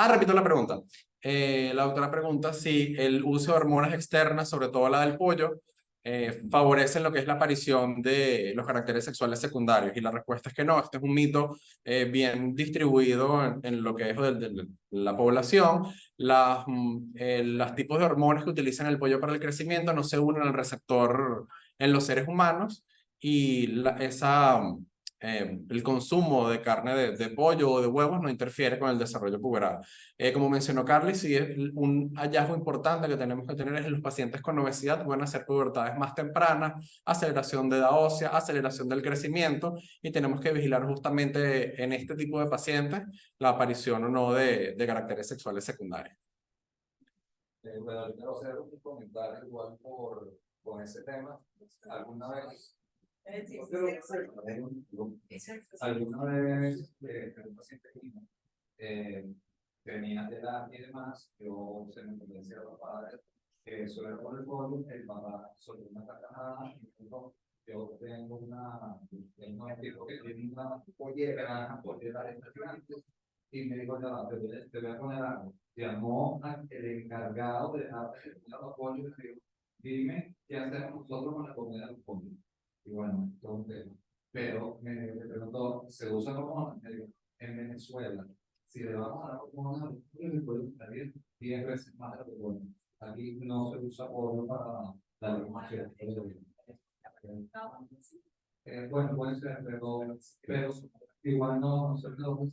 Repito la pregunta. La doctora pregunta si el uso de hormonas externas, sobre todo la del pollo, favorecen lo que es la aparición de los caracteres sexuales secundarios. Y la respuesta es que no, este es un mito bien distribuido en lo que es de la población. Los tipos de hormonas que utilizan el pollo para el crecimiento no se unen al receptor en los seres humanos. Y el consumo de carne de pollo o de huevos no interfiere con el desarrollo puberal. Como mencionó Carly, sí, un hallazgo importante que tenemos que tener es en los pacientes con obesidad pueden hacer pubertades más tempranas, aceleración de edad ósea, aceleración del crecimiento, y tenemos que vigilar justamente en este tipo de pacientes la aparición o no de caracteres sexuales secundarios. Bueno, yo quiero hacer un comentario igual con ese tema. ¿Alguna vez? ¿Alguna vez un paciente mío tenía edad y demás? Yo se me convencía a los padres que eso era por el polvo, el papá sobre una cacanada, incluso yo tengo un tipo que tiene una pollera impresionante, y me dijo, ya, te voy a poner algo. Llamó al encargado de dejar los pollos y le dijo, dime qué hacemos nosotros con la comida de los pollos. Y bueno, entonces, pero me preguntó, ¿se usa hormonas? Me dijo, en Venezuela, si le vamos a dar hormonas a los pollos, le pueden salir 10 veces más de lo bueno. Aquí no se usa pollo para la alimentación. Bueno, puede ser, pero igual no se lo.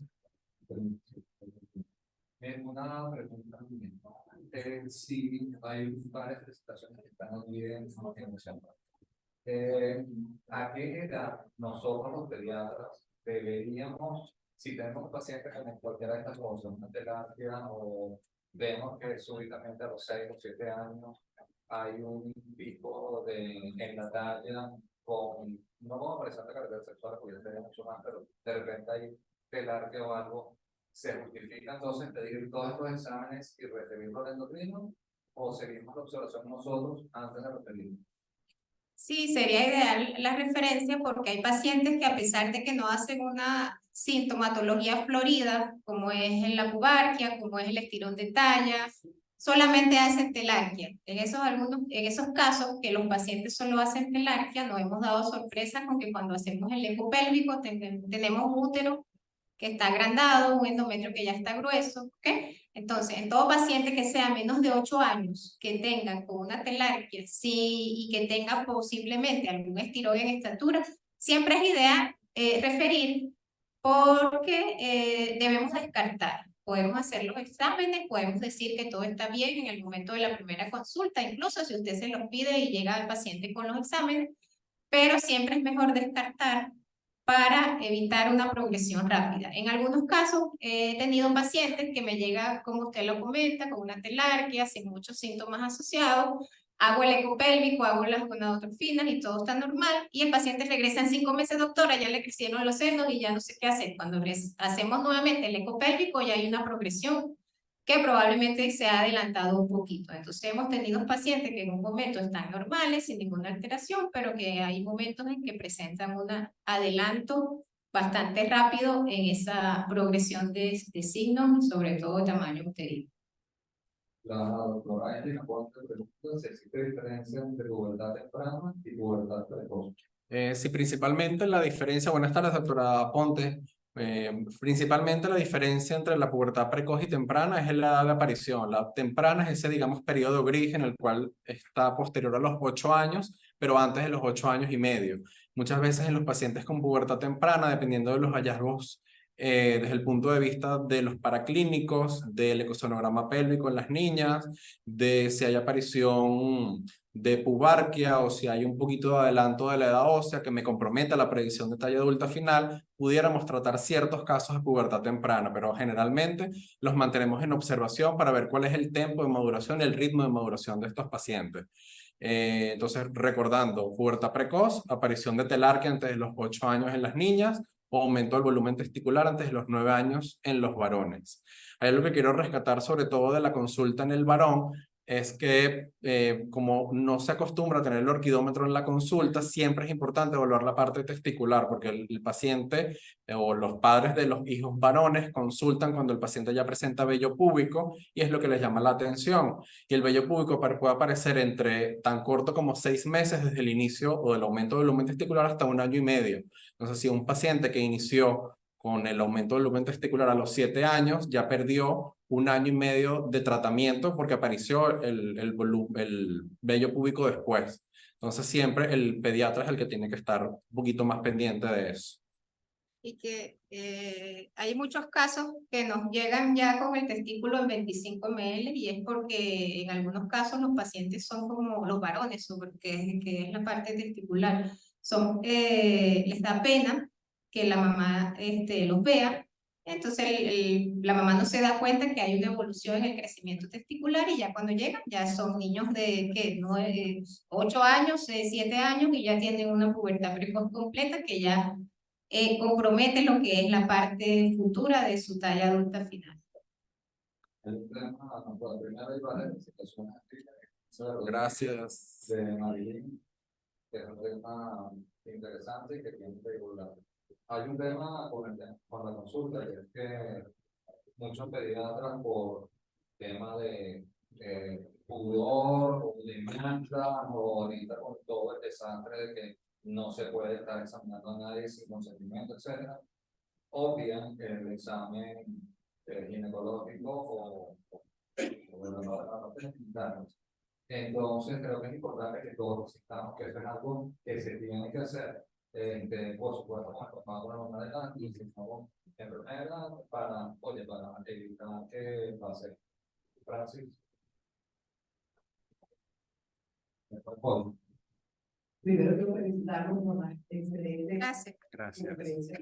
Una pregunta mía. Si hay varias presentaciones que están bien emocionadas, ¿a qué edad nosotros los pediatras deberíamos, si tenemos pacientes con cualquiera de estas cosas, una terapia o vemos que súbitamente a los 6 o 7 años hay un pico en la talla con, no como presente características sexuales, porque ya sería mucho más, pero de repente hay telarquia o algo, ¿se justifica entonces pedir todos estos exámenes y referirlo al endocrino o seguimos la observación nosotros antes de referirlo? Sí, sería ideal la referencia porque hay pacientes que a pesar de que no hacen una sintomatología florida, como es en la pubarquia, como es el estirón de talla, solamente hacen telarquia. En esos casos que los pacientes solo hacen telarquia, nos hemos dado sorpresa con que cuando hacemos el eco pélvico tenemos un útero que está agrandado, un endometrio que ya está grueso, ¿ok? Entonces, en todo paciente que sea menos de 8 años, que tengan con una telarquia, sí, y que tenga posiblemente algún estirón en estatura, siempre es ideal referir porque debemos descartar. Podemos hacer los exámenes, podemos decir que todo está bien en el momento de la primera consulta, incluso si usted se los pide y llega al paciente con los exámenes, pero siempre es mejor descartar para evitar una progresión rápida. En algunos casos he tenido pacientes que me llegan, como usted lo comenta, con una telarquia, sin muchos síntomas asociados, hago el eco pélvico, hago las gonadotrofinas y todo está normal, y el paciente regresa en 5 meses, doctora, ya le crecieron los senos y ya no sé qué hacer. Cuando hacemos nuevamente el eco pélvico ya hay una progresión que probablemente se ha adelantado un poquito. Entonces hemos tenido pacientes que en un momento están normales, sin ninguna alteración, pero que hay momentos en que presentan un adelanto bastante rápido en esa progresión de signos, sobre todo de tamaño uterino. La doctora Erika Ponte pregunta si existe diferencia entre pubertad temprana y pubertad precoz. Sí, principalmente la diferencia, buenas tardes, doctora Ponte. Principalmente la diferencia entre la pubertad precoz y temprana es la edad de aparición. La temprana es ese, digamos, periodo gris en el cual está posterior a los 8 años, pero antes de los 8 años y medio. Muchas veces en los pacientes con pubertad temprana, dependiendo de los hallazgos desde el punto de vista de los paraclínicos, del ecosonograma pélvico en las niñas, de si hay aparición de pubarquia o si hay un poquito de adelanto de la edad ósea que me comprometa la predicción de talla adulta final, pudiéramos tratar ciertos casos de pubertad temprana, pero generalmente los mantenemos en observación para ver cuál es el tempo de maduración y el ritmo de maduración de estos pacientes. Entonces, recordando, pubertad precoz, aparición de telarquia antes de los 8 años en las niñas, o aumento del volumen testicular antes de los 9 años en los varones. Ahí lo que quiero rescatar sobre todo de la consulta en el varón es que como no se acostumbra a tener el orquidómetro en la consulta, siempre es importante evaluar la parte testicular, porque el paciente o los padres de los hijos varones consultan cuando el paciente ya presenta vello púbico y es lo que les llama la atención. Y el vello púbico puede aparecer entre tan corto como 6 meses desde el inicio o del aumento del volumen testicular hasta 1 año y medio. Entonces, si un paciente que inició con el aumento del volumen testicular a los 7 años, ya perdió 1 año y medio de tratamiento porque apareció el vello púbico después. Entonces siempre el pediatra es el que tiene que estar un poquito más pendiente de eso. Y que hay muchos casos que nos llegan ya con el testículo en 25 ml y es porque en algunos casos los pacientes son como los varones, que es la parte testicular. Les da pena que la mamá los vea Entonces la mamá no se da cuenta que hay una evolución en el crecimiento testicular y ya cuando llegan ya son niños de ¿qué? 8 años, 7 años y ya tienen una pubertad precoz completa que ya compromete lo que es la parte futura de su talla adulta final. El tema, por primera vez, para la situación Gracias. de Marilyn, que es un tema interesante y que tiene que regular. Hay un tema con la consulta, que es que muchos pediatras por tema de pudor o de mancha o ahorita con todo el desastre de que no se puede estar examinando a nadie sin consentimiento, etcétera, obvian el examen ginecológico o de la parte genital. Entonces creo que es importante que todos sepamos que eso es algo que se tiene que hacer. Por supuesto, con la mamá adelante y si no, enfermera para evitar que pase. Francis. Primero quiero felicitarlos por las excelentes Gracias. conferencias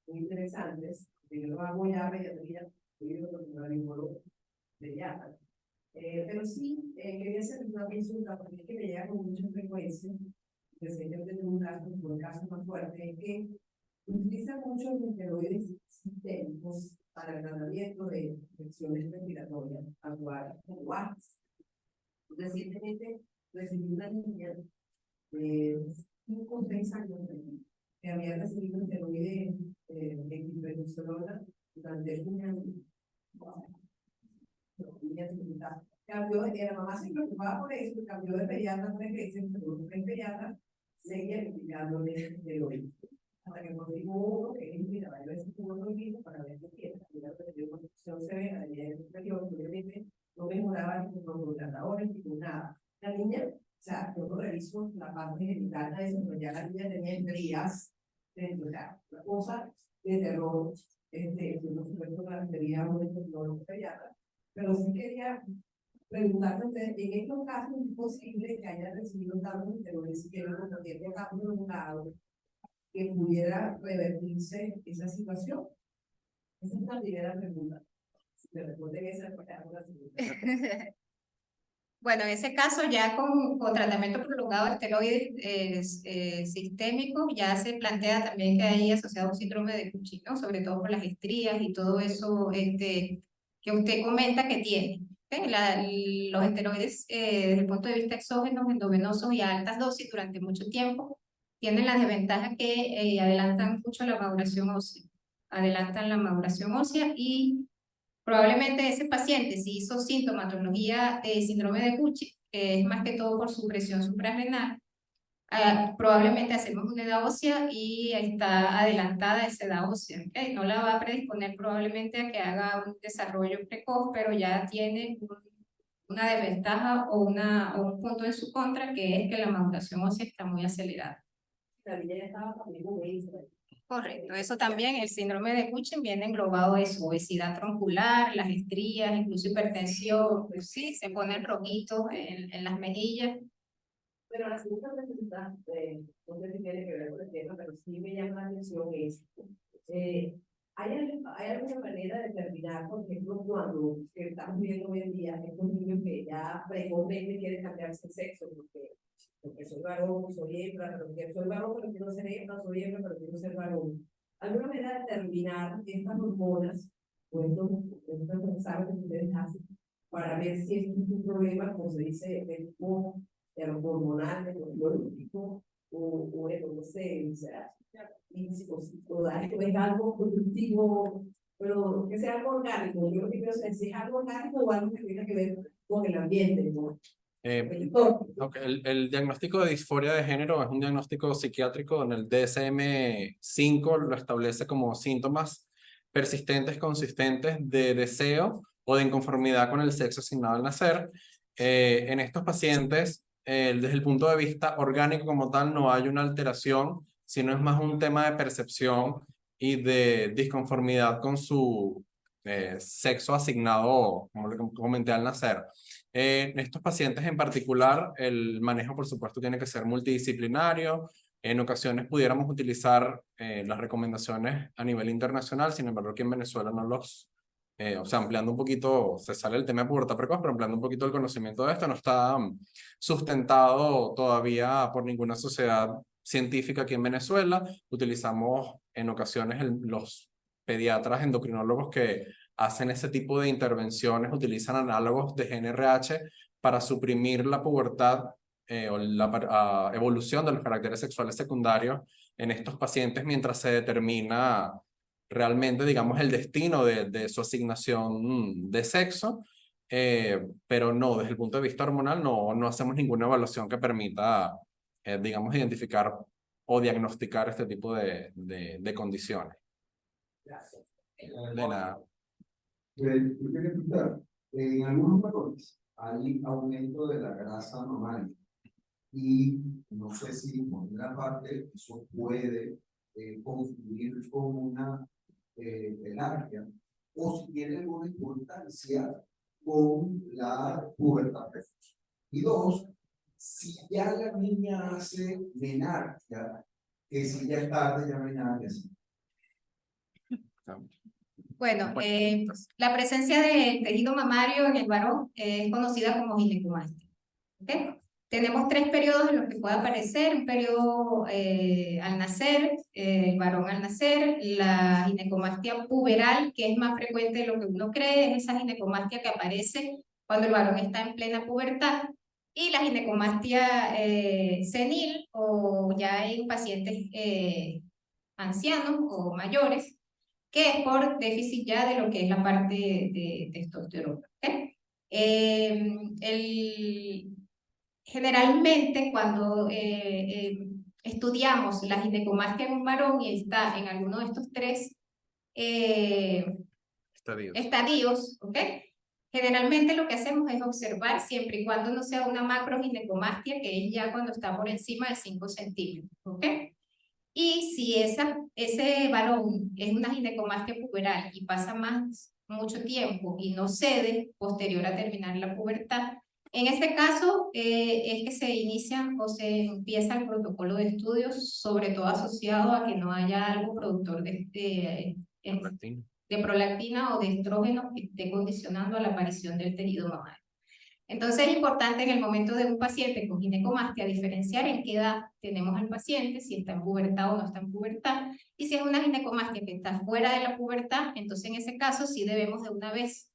muy interesantes. Yo hago ya pediatría, pediatra. Pero sí, quería hacer una consulta porque es que me llega con mucha frecuencia. Que sé yo tengo un caso más fuerte, es que utilizan mucho los esteroides sistémicos para el tratamiento de infecciones respiratorias agudas o agudas. Recientemente recibí una niña de 5 o 6 años que había recibido esteroides de ibuprofeno durante un año. Cambió de la mamá se preocupaba por eso, cambió de pediatra 3 veces, pero los 3 pediatras seguían explicándole esteroides. Hasta que consigo uno que es mira, a veces tuvo otro mismo para ver qué tiene, mira, que tenía una condición severa de nivel superior, obviamente no mejoraba ni con los tratadores ni con nada. La niña, o sea, yo lo reviso la parte genital de eso, pero ya la niña tenía estrías, una cosa de terror, yo no sé cuánto la tenía un pediatra, pero sí quería preguntarle a ustedes, en estos casos es posible que haya recibido tantos esteroides y que no tiene cambio en un lado que pudiera revertirse esa situación. Esa es la primera pregunta. Si me responden esa, pues hago la segunda. Bueno, en ese caso ya con tratamiento prolongado de esteroides sistémicos ya se plantea también que hay asociado un síndrome de Cushing, ¿no? Sobre todo por las estrías y todo eso que usted comenta que tiene. Los esteroides desde el punto de vista exógenos, endovenosos y a altas dosis durante mucho tiempo tienen la desventaja que adelantan mucho la maduración ósea. Adelantan la maduración ósea y probablemente ese paciente, si hizo sintomatología de síndrome de Cushing, que es más que todo por su presión suprarrenal, probablemente hacemos una edad ósea y está adelantada esa edad ósea. ¿Okay? No la va a predisponer probablemente a que haga un desarrollo precoz, pero ya tiene una desventaja o un punto en su contra, que es que la maduración ósea está muy acelerada. La niña ya estaba también con eso. Correcto, eso también, el síndrome de Cushing viene englobado eso, obesidad troncular, las estrías, incluso hipertensión, pues sí, se ponen rojitos en las mejillas. Pero la segunda pregunta, no sé si tiene que ver con el tema, pero sí me llama la atención es, ¿hay alguna manera de determinar, por ejemplo, cuando estamos viendo hoy en día estos niños que ya precozmente quieren cambiarse el sexo, porque soy varón, soy hembra, pero soy varón, pero quiero ser hembra, soy hembra, pero quiero ser varón? ¿Alguna manera de determinar estas hormonas o estos exámenes que ustedes hacen para ver si es un problema, como se dice, de tipo hormonal, tecnológico, o no sé, o sea, psicodálico, es algo productivo, pero que sea algo orgánico? Yo lo que quiero saber si es algo orgánico o algo que tenga que ver con el ambiente, ¿no? El diagnóstico de disforia de género es un diagnóstico psiquiátrico. En el DSM-5 lo establece como síntomas persistentes, consistentes de deseo o de inconformidad con el sexo asignado al nacer. En estos pacientes, desde el punto de vista orgánico como tal, no hay una alteración, sino es más un tema de percepción y de disconformidad con su sexo asignado, como le comenté, al nacer. En estos pacientes en particular, el manejo, por supuesto, tiene que ser multidisciplinario, En ocasiones pudiéramos utilizar las recomendaciones a nivel internacional, sin embargo aquí en Venezuela no los, o sea, ampliando un poquito, se sale el tema de pubertad precoz, pero ampliando un poquito el conocimiento de esto, no está sustentado todavía por ninguna sociedad científica aquí en Venezuela. Utilizamos en ocasiones los pediatras endocrinólogos que hacen ese tipo de intervenciones, utilizan análogos de GnRH para suprimir la pubertad o la evolución de los caracteres sexuales secundarios en estos pacientes mientras se determina realmente, digamos, el destino de su asignación de sexo, pero no, desde el punto de vista hormonal no hacemos ninguna evaluación que permita, digamos, identificar o diagnosticar este tipo de condiciones. De nada. Yo quería preguntar, en algunos varones hay aumento de la grasa mamaria y no sé si por una parte eso puede confundir con una alergia o si tiene alguna importancia con la pubertad precoz. Y dos, si ya la niña hace menarquia, que si ya es tarde, ya no hay nada que hacer. Bueno, la presencia de tejido mamario en el varón es conocida como ginecomastia. ¿Okay? Tenemos 3 periodos en los que puede aparecer: un periodo al nacer, el varón al nacer, la ginecomastia puberal, que es más frecuente de lo que uno cree, es esa ginecomastia que aparece cuando el varón está en plena pubertad, y la ginecomastia senil, o ya en pacientes ancianos o mayores, que es por déficit ya de lo que es la parte de testosterona. ¿Okay? Generalmente cuando estudiamos la ginecomastia en un varón y está en alguno de estos 3 estadios, ¿ok? Generalmente lo que hacemos es observar siempre y cuando no sea una macroginecomastia, que es ya cuando está por encima de 5 centímetros, ¿ok? Y si ese varón es una ginecomastia puberal y pasa mucho tiempo y no cede posterior a terminar la pubertad, en este caso es que se inicia o se empieza el protocolo de estudios, sobre todo asociado a que no haya algo productor de prolactina o de estrógeno que esté condicionando a la aparición del tejido mamario. Entonces es importante en el momento de un paciente con ginecomastia diferenciar en qué edad tenemos al paciente, si está en pubertad o no está en pubertad, y si es una ginecomastia que está fuera de la pubertad, entonces en ese caso sí debemos de una vez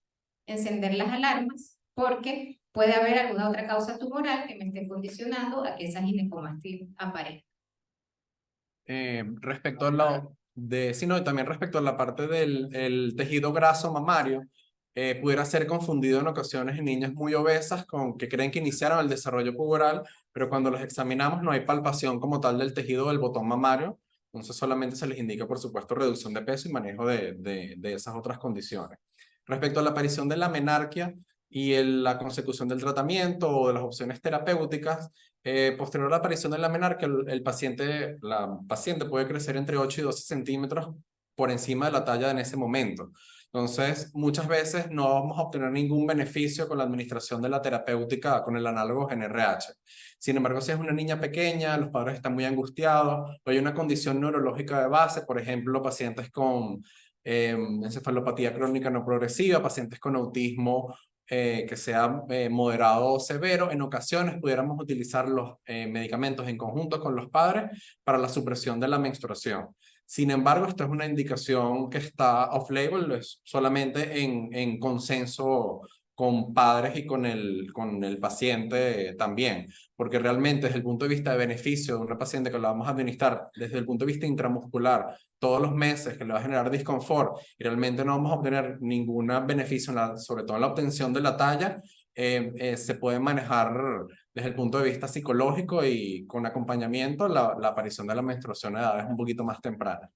encender las alarmas, porque puede haber alguna otra causa tumoral que me esté condicionando a que esa ginecomastia aparezca. Respecto a también respecto a la parte del tejido graso mamario, pudiera ser confundido en ocasiones en niñas muy obesas con que creen que iniciaron el desarrollo puberal, pero cuando los examinamos no hay palpación como tal del tejido del botón mamario, entonces solamente se les indica, por supuesto, reducción de peso y manejo de esas otras condiciones. Respecto a la aparición de la menarquia y la consecución del tratamiento o de las opciones terapéuticas, posterior a la aparición de la menarquia, la paciente puede crecer entre 8 y 12 centímetros por encima de la talla en ese momento. Entonces, muchas veces no vamos a obtener ningún beneficio con la administración de la terapéutica con el análogo GnRH. Sin embargo, si es una niña pequeña, los padres están muy angustiados, o hay una condición neurológica de base, por ejemplo, pacientes con encefalopatía crónica no progresiva, pacientes con autismo que sea moderado o severo, en ocasiones pudiéramos utilizar los medicamentos en conjunto con los padres para la supresión de la menstruación. Sin embargo, esta es una indicación que está off-label, es solamente en consenso con padres y con el paciente también, porque realmente desde el punto de vista de beneficio de una paciente que la vamos a administrar desde el punto de vista intramuscular todos los meses, que le va a generar disconfort y realmente no vamos a obtener ningún beneficio, sobre todo en la obtención de la talla, se puede manejar desde el punto de vista psicológico y con acompañamiento la aparición de la menstruación a edades un poquito más tempranas.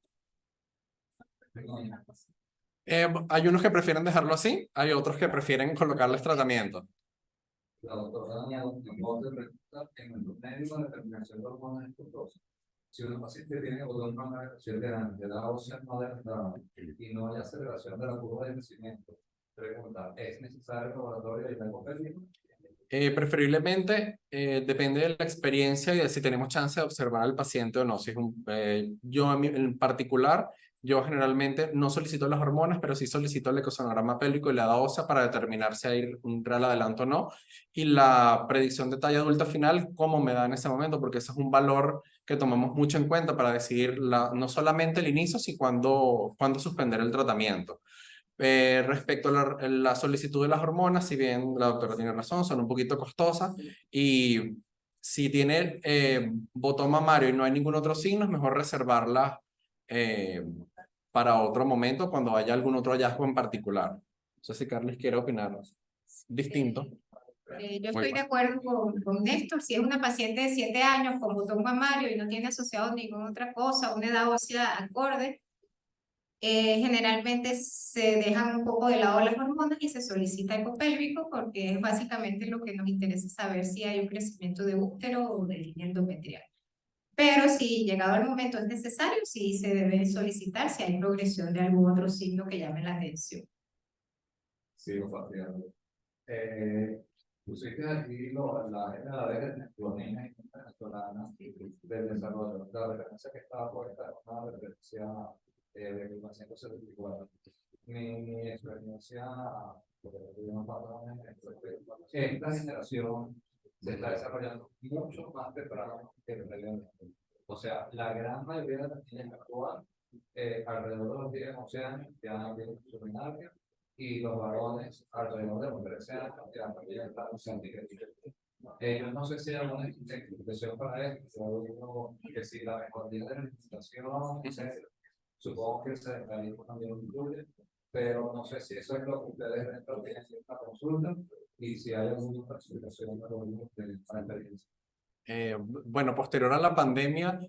Hay unos que prefieren dejarlo así, hay otros que prefieren colocarles tratamiento. La doctora Daniela nos pregunta en el médico de determinación de hormonas escrotosas. Si una paciente tiene botón mamario de edad ósea moderna y no hay aceleración de la curva de crecimiento, pregunta, ¿es necesario el laboratorio de hipocalímico? Preferiblemente, depende de la experiencia y de si tenemos chance de observar al paciente o no. Si es yo en particular, yo generalmente no solicito las hormonas, pero sí solicito el ecosonograma pélvico y la edad ósea para determinar si hay un real adelanto o no. Y la predicción de talla adulta final, cómo me da en ese momento, porque ese es un valor que tomamos mucho en cuenta para decidir no solamente el inicio, sino cuándo suspender el tratamiento. Respecto a la solicitud de las hormonas, si bien la doctora tiene razón, son un poquito costosas y si tiene botón mamario y no hay ningún otro signo, es mejor reservarla para otro momento cuando haya algún otro hallazgo en particular. No sé si Carles quiere opinar distinto. Yo estoy de acuerdo con Néstor. Si es una paciente de 7 años con botón mamario y no tiene asociado ninguna otra cosa, una edad ósea acorde, generalmente se dejan un poco de lado las hormonas y se solicita ecopélvico porque es básicamente lo que nos interesa saber si hay un crecimiento de útero o de línea endometrial. Pero si llegado el momento es necesario, sí se debe solicitar si hay progresión de algún otro signo que llame la atención. Sí, Fabián. Pusiste aquí la de los niños venezolanos del desarrollo. La referencia que estaba puesta es una referencia de 1974. Mi experiencia, porque tuvimos patrones, esta generación se está desarrollando mucho más temprano que el relevo. O sea, la gran mayoría de las niñas actuales, alrededor de los 10, 11 años, ya tienen su menarquia, y los varones alrededor de los 13 años, ya también están usando. Ellos no sé si hay alguna explicación para esto, yo digo que si la mejoría de la alimentación, etc. Supongo que el sedentarismo también influye, pero no sé si eso es lo que ustedes dentro tienen esta consulta y si hay alguna otra explicación para la experiencia. Bueno, posterior a la pandemia,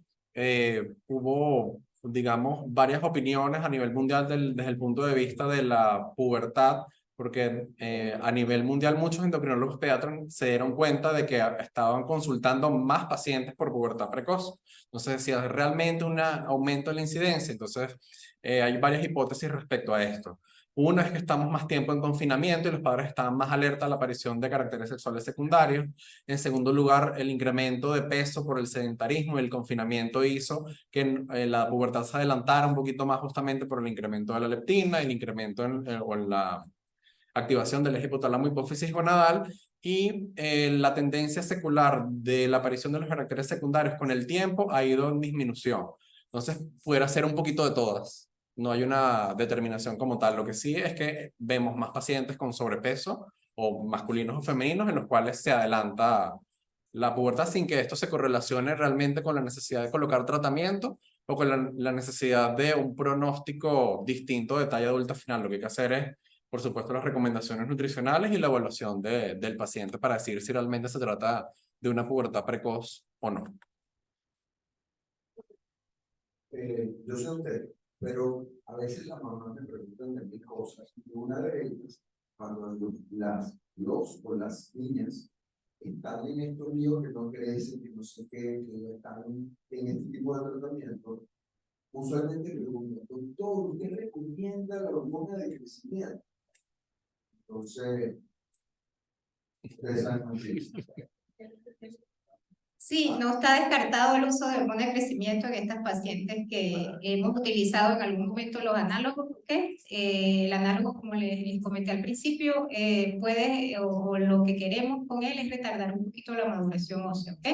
hubo, digamos, varias opiniones a nivel mundial desde el punto de vista de la pubertad, porque a nivel mundial muchos endocrinólogos pediatras se dieron cuenta de que estaban consultando más pacientes por pubertad precoz. Entonces, si es realmente un aumento de la incidencia, entonces hay varias hipótesis respecto a esto. Una es que estamos más tiempo en confinamiento y los padres estaban más alerta a la aparición de caracteres sexuales secundarios. En segundo lugar, el incremento de peso por el sedentarismo y el confinamiento hizo que la pubertad se adelantara un poquito más justamente por el incremento de la leptina, el incremento o en la activación del eje hipotálamo hipófisis gonadal y la tendencia secular de la aparición de los caracteres secundarios con el tiempo ha ido en disminución. Entonces, pudiera ser un poquito de todas. No hay una determinación como tal. Lo que sí es que vemos más pacientes con sobrepeso o masculinos o femeninos en los cuales se adelanta la pubertad sin que esto se correlacione realmente con la necesidad de colocar tratamiento o con la necesidad de un pronóstico distinto de talla adulta final. Lo que hay que hacer es, por supuesto, las recomendaciones nutricionales y la evaluación del paciente para decir si realmente se trata de una pubertad precoz o no. Yo sé usted, pero a veces las mamás me preguntan de mil cosas. Y una de ellas, cuando los o las niñas están en estos líos que no crecen, que no sé qué, que están en este tipo de tratamiento, usualmente me preguntan, doctor, ¿usted recomienda la hormona de crecimiento? Entonces, ustedes saben mucho. Sí, no está descartado el uso de hormona de crecimiento en estas pacientes que hemos utilizado en algún momento los análogos, porque el análogo, como les comenté al principio, puede, o lo que queremos con él es retardar un poquito la maduración ósea, ¿ok?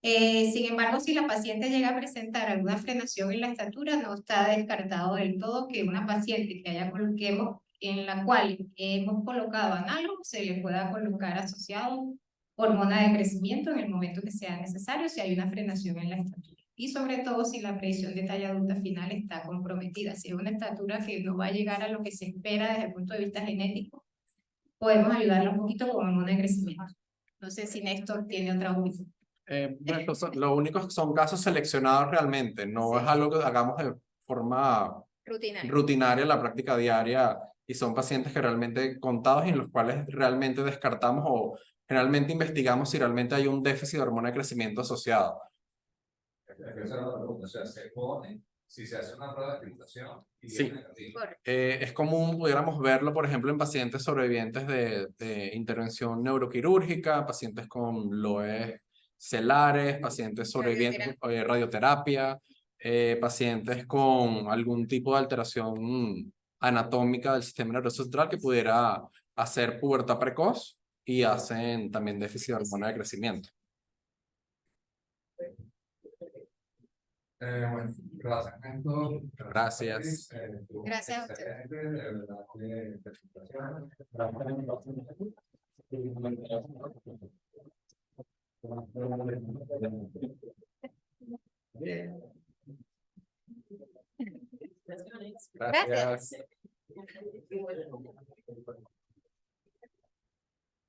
Sin embargo, si la paciente llega a presentar alguna frenación en la estatura, no está descartado del todo que una paciente en la cual hemos colocado análogos se le pueda colocar asociado hormona de crecimiento en el momento que sea necesario si hay una frenación en la estatura. Y sobre todo si la predicción de talla adulta final está comprometida. Si es una estatura que no va a llegar a lo que se espera desde el punto de vista genético, podemos ayudarla un poquito con hormona de crecimiento. No sé si Néstor tiene otra opinión. Lo único son casos seleccionados realmente, no es algo que hagamos de forma rutinaria en la práctica diaria y son pacientes que realmente contados y en los cuales realmente descartamos o generalmente investigamos si realmente hay un déficit de hormona de crecimiento asociado. Esa es la pregunta, o sea, se pone Si se hace una prueba de filtración y Sí. es negativo. Es común, pudiéramos verlo, por ejemplo, en pacientes sobrevivientes de intervención neuroquirúrgica, pacientes con loes celares, pacientes sobrevivientes de radioterapia, pacientes con algún tipo de alteración anatómica del sistema nervioso central que pudiera hacer pubertad precoz y hacen también déficit de hormona de crecimiento. Bueno, gracias. Esto, Gracias. Gracias a usted. excelente, de verdad que presentación. Gracias. Gracias.